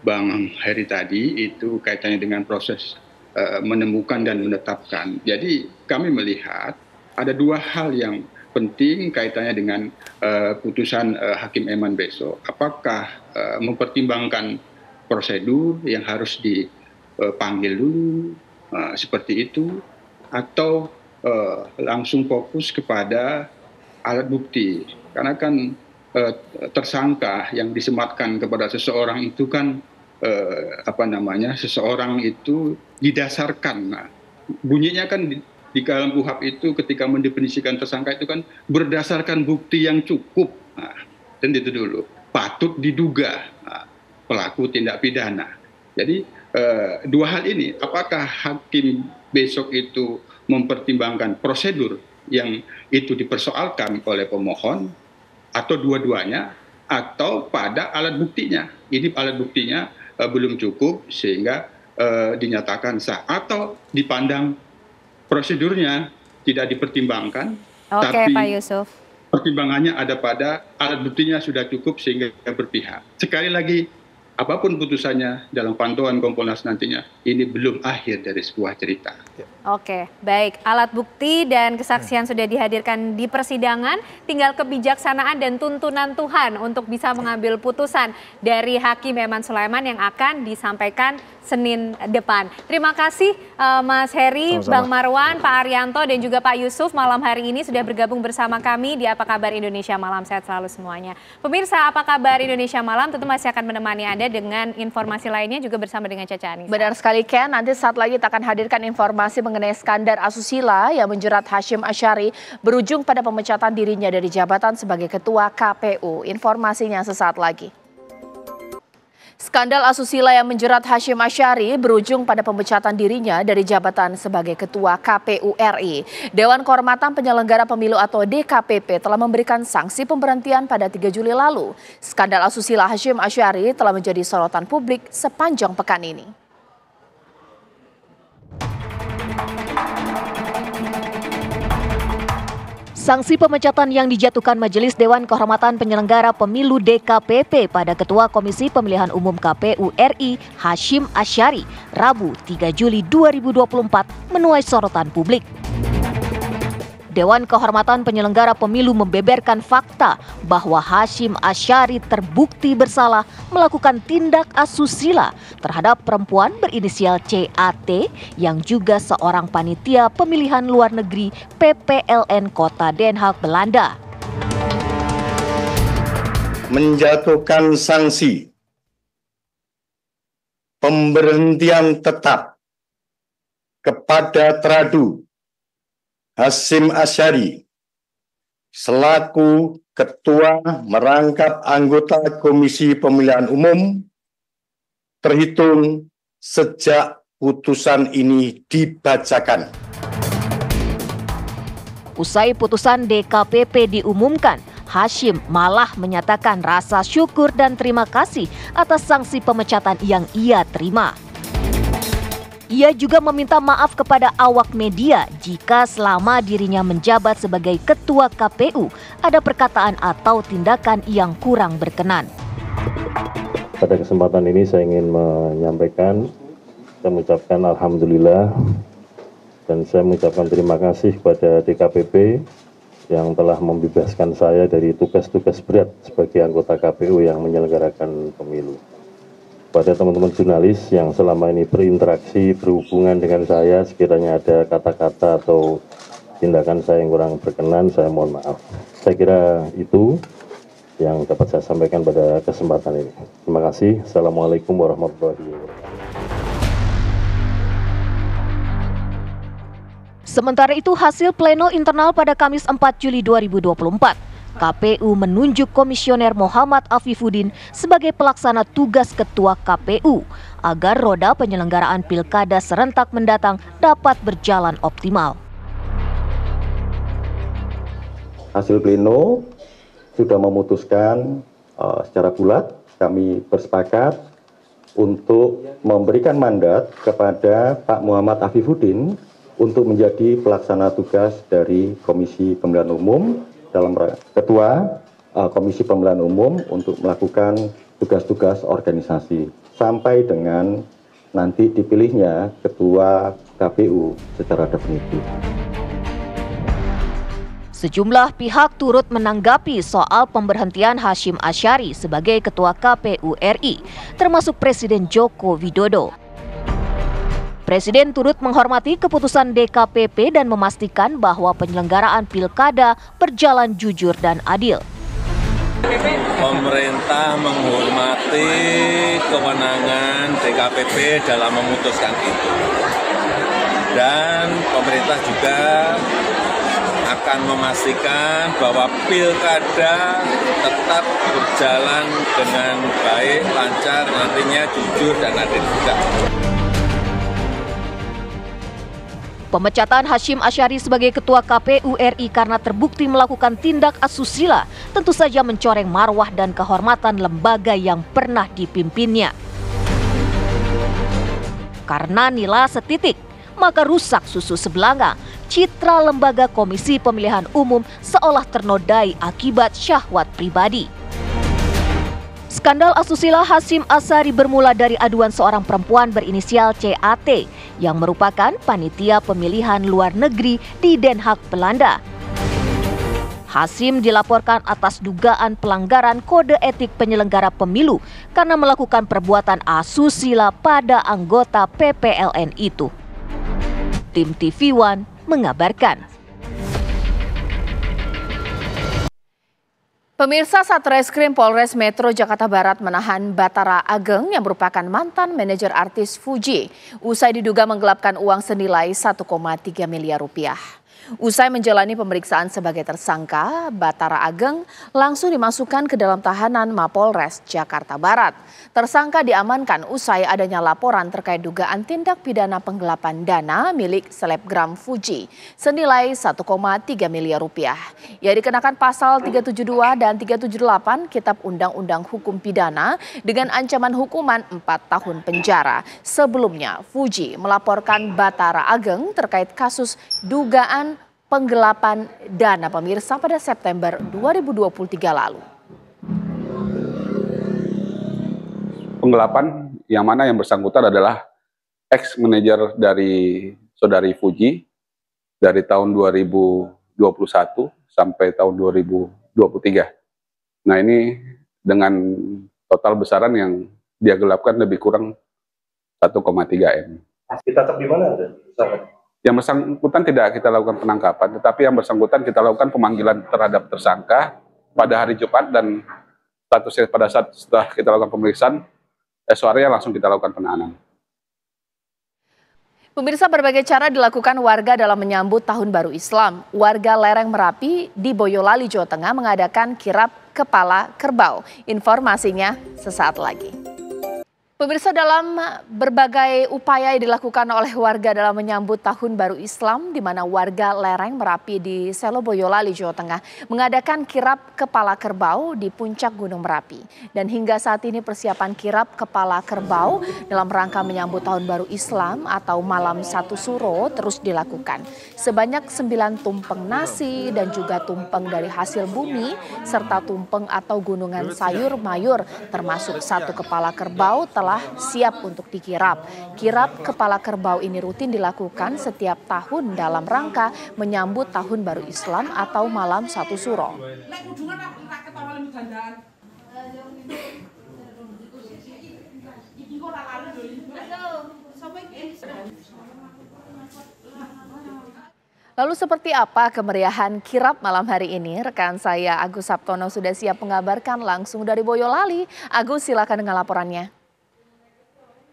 Bang Heri tadi, itu kaitannya dengan proses menemukan dan menetapkan. Jadi kami melihat ada dua hal yang penting kaitannya dengan putusan Hakim Eman besok. Apakah mempertimbangkan prosedur yang harus dipanggil dulu, seperti itu, atau langsung fokus kepada alat bukti. Karena kan tersangka yang disematkan kepada seseorang itu kan seseorang itu didasarkan. Nah, bunyinya kan di dalam KUHP itu ketika mendefinisikan tersangka itu kan berdasarkan bukti yang cukup. Nah, dan itu dulu patut diduga pelaku tindak pidana. Jadi dua hal ini, apakah hakim besok itu mempertimbangkan prosedur yang itu dipersoalkan oleh pemohon, atau dua-duanya, atau pada alat buktinya. Ini alat buktinya belum cukup sehingga dinyatakan sah, atau dipandang prosedurnya tidak dipertimbangkan, tapi Pak Yusuf, pertimbangannya ada pada alat buktinya sudah cukup sehingga berpihak. Sekali lagi, apapun putusannya dalam pantauan Kompolnas nantinya, ini belum akhir dari sebuah cerita. Oke, baik. Alat bukti dan kesaksian sudah dihadirkan di persidangan, tinggal kebijaksanaan dan tuntunan Tuhan untuk bisa mengambil putusan dari Hakim Eman Sulaiman yang akan disampaikan Senin depan. Terima kasih Mas Heri, Bang Marwan, Pak Arianto, dan juga Pak Yusuf malam hari ini sudah bergabung bersama kami di Apa Kabar Indonesia Malam. Sehat selalu semuanya. Pemirsa Apa Kabar Indonesia Malam tentu masih akan menemani Anda dengan informasi lainnya juga bersama dengan Caca Anissa. Benar sekali Ken, nanti saat lagi kita akan hadirkan informasi mengenai skandal asusila yang menjerat Hashim Asyari berujung pada pemecatan dirinya dari jabatan sebagai Ketua KPU. Informasinya sesaat lagi. Skandal asusila yang menjerat Hashim Asyari berujung pada pemecatan dirinya dari jabatan sebagai Ketua KPU RI. Dewan Kehormatan Penyelenggara Pemilu atau DKPP telah memberikan sanksi pemberhentian pada 3 Juli lalu. Skandal asusila Hashim Asyari telah menjadi sorotan publik sepanjang pekan ini. Sanksi pemecatan yang dijatuhkan Majelis Dewan Kehormatan Penyelenggara Pemilu DKPP pada Ketua Komisi Pemilihan Umum KPU RI Hashim Asyari Rabu 3 Juli 2024 menuai sorotan publik. Dewan Kehormatan Penyelenggara Pemilu membeberkan fakta bahwa Hashim Asyari terbukti bersalah melakukan tindak asusila terhadap perempuan berinisial CAT yang juga seorang panitia pemilihan luar negeri PPLN Kota Den Haag, Belanda. Menjatuhkan sanksi pemberhentian tetap kepada teradu Hashim Asyari selaku Ketua merangkap anggota Komisi Pemilihan Umum terhitung sejak putusan ini dibacakan. Usai putusan DKPP diumumkan, Hashim malah menyatakan rasa syukur dan terima kasih atas sanksi pemecatan yang ia terima. Ia juga meminta maaf kepada awak media jika selama dirinya menjabat sebagai Ketua KPU ada perkataan atau tindakan yang kurang berkenan. Pada kesempatan ini saya ingin menyampaikan, saya mengucapkan Alhamdulillah dan saya mengucapkan terima kasih kepada DKPP yang telah membebaskan saya dari tugas-tugas berat sebagai anggota KPU yang menyelenggarakan pemilu. Pada teman-teman jurnalis yang selama ini berinteraksi, berhubungan dengan saya, sekiranya ada kata-kata atau tindakan saya yang kurang berkenan, saya mohon maaf. Saya kira itu yang dapat saya sampaikan pada kesempatan ini. Terima kasih. Assalamualaikum warahmatullahi wabarakatuh. Sementara itu hasil pleno internal pada Kamis 4 Juli 2024, KPU menunjuk Komisioner Muhammad Afifuddin sebagai pelaksana tugas Ketua KPU agar roda penyelenggaraan Pilkada serentak mendatang dapat berjalan optimal. Hasil pleno sudah memutuskan secara bulat kami bersepakat untuk memberikan mandat kepada Pak Muhammad Afifuddin untuk menjadi pelaksana tugas dari Komisi Pemilihan Umum dalam Ketua Komisi Pemilihan Umum untuk melakukan tugas-tugas organisasi sampai dengan nanti dipilihnya Ketua KPU secara definitif. Sejumlah pihak turut menanggapi soal pemberhentian Hasyim Asyari sebagai Ketua KPU RI, termasuk Presiden Joko Widodo. Presiden turut menghormati keputusan DKPP dan memastikan bahwa penyelenggaraan pilkada berjalan jujur dan adil. Pemerintah menghormati kewenangan DKPP dalam memutuskan itu. Dan pemerintah juga akan memastikan bahwa pilkada tetap berjalan dengan baik, lancar, nantinya jujur dan adil juga. Pemecatan Hasyim Asyari sebagai Ketua KPU RI karena terbukti melakukan tindak asusila tentu saja mencoreng marwah dan kehormatan lembaga yang pernah dipimpinnya. Karena nilai setitik, maka rusak susu sebelanga. Citra lembaga Komisi Pemilihan Umum seolah ternodai akibat syahwat pribadi. Skandal asusila Hasyim Asyari bermula dari aduan seorang perempuan berinisial CAT yang merupakan panitia pemilihan luar negeri di Den Haag, Belanda. Hasyim dilaporkan atas dugaan pelanggaran kode etik penyelenggara pemilu karena melakukan perbuatan asusila pada anggota PPLN itu. Tim TV One mengabarkan. Pemirsa, Satreskrim Polres Metro Jakarta Barat menahan Batara Ageng yang merupakan mantan manajer artis Fuji usai diduga menggelapkan uang senilai 1,3 miliar rupiah. Usai menjalani pemeriksaan sebagai tersangka, Batara Ageng langsung dimasukkan ke dalam tahanan Mapolres Jakarta Barat. Tersangka diamankan usai adanya laporan terkait dugaan tindak pidana penggelapan dana milik selebgram Fuji senilai 1,3 miliar rupiah. Ia dikenakan pasal 372 dan 378 Kitab Undang-Undang Hukum Pidana dengan ancaman hukuman 4 tahun penjara. Sebelumnya, Fuji melaporkan Batara Ageng terkait kasus dugaan penggelapan dana pemirsa pada September 2023 lalu. Penggelapan yang mana yang bersangkutan adalah ex-manajer dari saudari Fuji dari tahun 2021 sampai tahun 2023. Nah, ini dengan total besaran yang dia gelapkan lebih kurang 1,3 M. Kita tetap di mana? Yang bersangkutan tidak kita lakukan penangkapan, tetapi yang bersangkutan kita lakukan pemanggilan terhadap tersangka pada hari Jumat dan statusnya pada saat setelah kita lakukan pemeriksaan, esok harinya langsung kita lakukan penahanan. Pemirsa, berbagai cara dilakukan warga dalam menyambut Tahun Baru Islam. Warga lereng Merapi di Boyolali, Jawa Tengah mengadakan kirap kepala kerbau. Informasinya sesaat lagi. Pemirsa, dalam berbagai upaya yang dilakukan oleh warga dalam menyambut Tahun Baru Islam, di mana warga lereng Merapi di Selo Boyolali, Jawa Tengah mengadakan kirap kepala kerbau di puncak Gunung Merapi. Dan hingga saat ini persiapan kirap kepala kerbau dalam rangka menyambut Tahun Baru Islam atau Malam Satu Suro terus dilakukan. Sebanyak 9 tumpeng nasi dan juga tumpeng dari hasil bumi serta tumpeng atau gunungan sayur mayur termasuk 1 kepala kerbau telah siap untuk dikirap. Kirap kepala kerbau ini rutin dilakukan setiap tahun dalam rangka menyambut Tahun Baru Islam atau Malam Satu Suro. Lalu seperti apa kemeriahan kirap malam hari ini? Rekan saya Agus Saptono sudah siap mengabarkan langsung dari Boyolali. Agus, silakan dengan laporannya.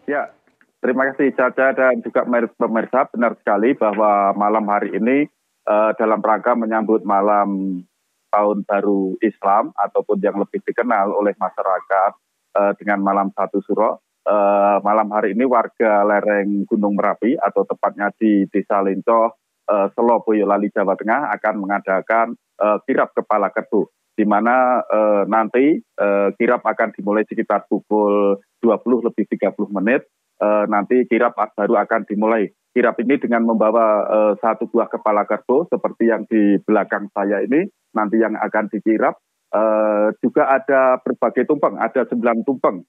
Ya, Terima kasih Caca dan juga pemirsa, benar sekali bahwa malam hari ini dalam rangka menyambut malam Tahun Baru Islam ataupun yang lebih dikenal oleh masyarakat dengan malam 1 Suro. Malam hari ini warga lereng Gunung Merapi atau tepatnya di Desa Lencoh, Selo, Boyolali, Jawa Tengah akan mengadakan kirap kepala kerbau, di mana nanti kirap akan dimulai sekitar pukul 20:30. Nanti kirap baru akan dimulai. Kirap ini dengan membawa 1 buah kepala kerbau seperti yang di belakang saya ini, nanti yang akan dikirap. Juga ada berbagai tumpeng, ada 9 tumpeng,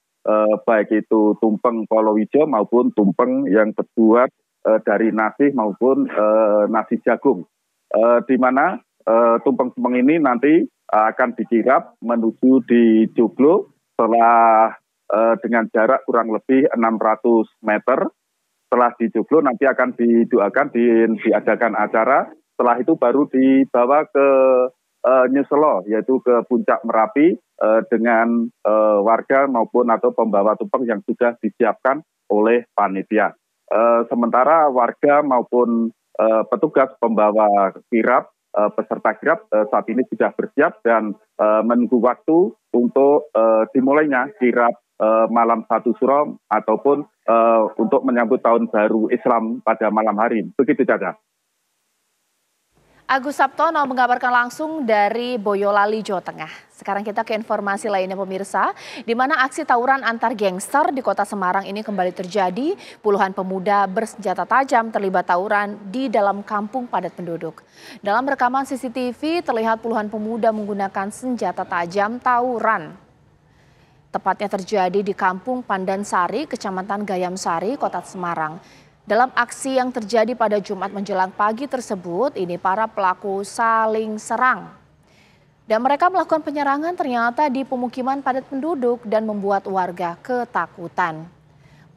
baik itu tumpeng kolowija maupun tumpeng yang terbuat dari nasi maupun nasi jagung. Di mana tumpeng-tumpeng ini nanti akan dikirap menuju di joglo setelah dengan jarak kurang lebih 600 meter. Setelah di joglo nanti akan didoakan, diadakan acara. Setelah itu baru dibawa ke Nyeselo, yaitu ke puncak Merapi dengan warga maupun atau pembawa tumpeng yang sudah disiapkan oleh panitia. Sementara warga maupun petugas pembawa kirap, peserta kirap saat ini sudah bersiap dan menunggu waktu untuk dimulainya kirap malam 1 Suro ataupun untuk menyambut Tahun Baru Islam pada malam hari. Begitu Caca. Agus Sabtono mengabarkan langsung dari Boyolali, Jawa Tengah. Sekarang kita ke informasi lainnya pemirsa, di mana aksi tawuran antar gangster di Kota Semarang ini kembali terjadi. Puluhan pemuda bersenjata tajam terlibat tawuran di dalam kampung padat penduduk. Dalam rekaman CCTV terlihat puluhan pemuda menggunakan senjata tajam tawuran. Tepatnya terjadi di Kampung Pandansari, Kecamatan Gayamsari, Kota Semarang. Dalam aksi yang terjadi pada Jumat menjelang pagi tersebut, ini para pelaku saling serang. Dan mereka melakukan penyerangan ternyata di pemukiman padat penduduk dan membuat warga ketakutan.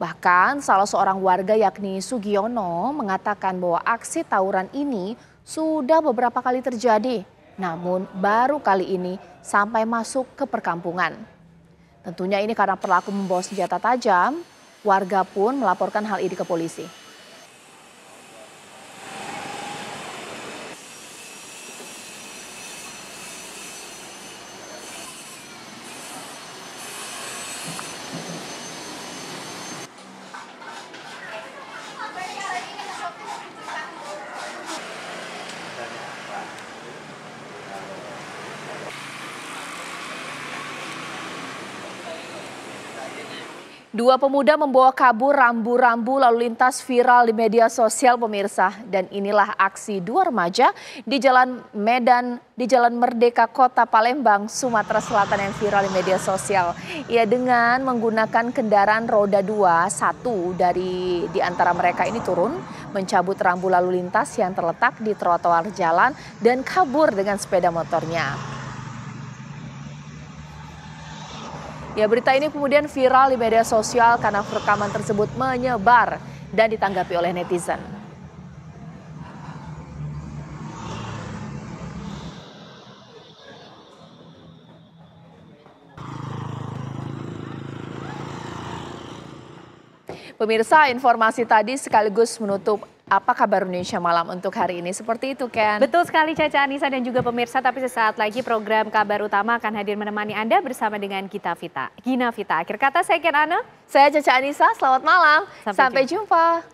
Bahkan salah seorang warga yakni Sugiono mengatakan bahwa aksi tawuran ini sudah beberapa kali terjadi. Namun baru kali ini sampai masuk ke perkampungan. Tentunya ini karena pelaku membawa senjata tajam, warga pun melaporkan hal ini ke polisi. Dua pemuda membawa kabur rambu-rambu lalu lintas viral di media sosial pemirsa. Dan inilah aksi dua remaja di Jalan Medan, di Jalan Merdeka Kota Palembang, Sumatera Selatan yang viral di media sosial. Ya, dengan menggunakan kendaraan roda 2, satu dari di antara mereka ini turun, mencabut rambu lalu lintas yang terletak di trotoar jalan dan kabur dengan sepeda motornya. Ya, berita ini kemudian viral di media sosial karena rekaman tersebut menyebar dan ditanggapi oleh netizen. Pemirsa, informasi tadi sekaligus menutup Apa Kabar Indonesia Malam untuk hari ini. Seperti itu, Ken. Betul sekali Caca, Anissa dan juga pemirsa. Tapi sesaat lagi program Kabar Utama akan hadir menemani Anda bersama dengan Gina Vita. Akhir kata saya Ken Ana. Saya Caca Anissa, selamat malam. Sampai jumpa.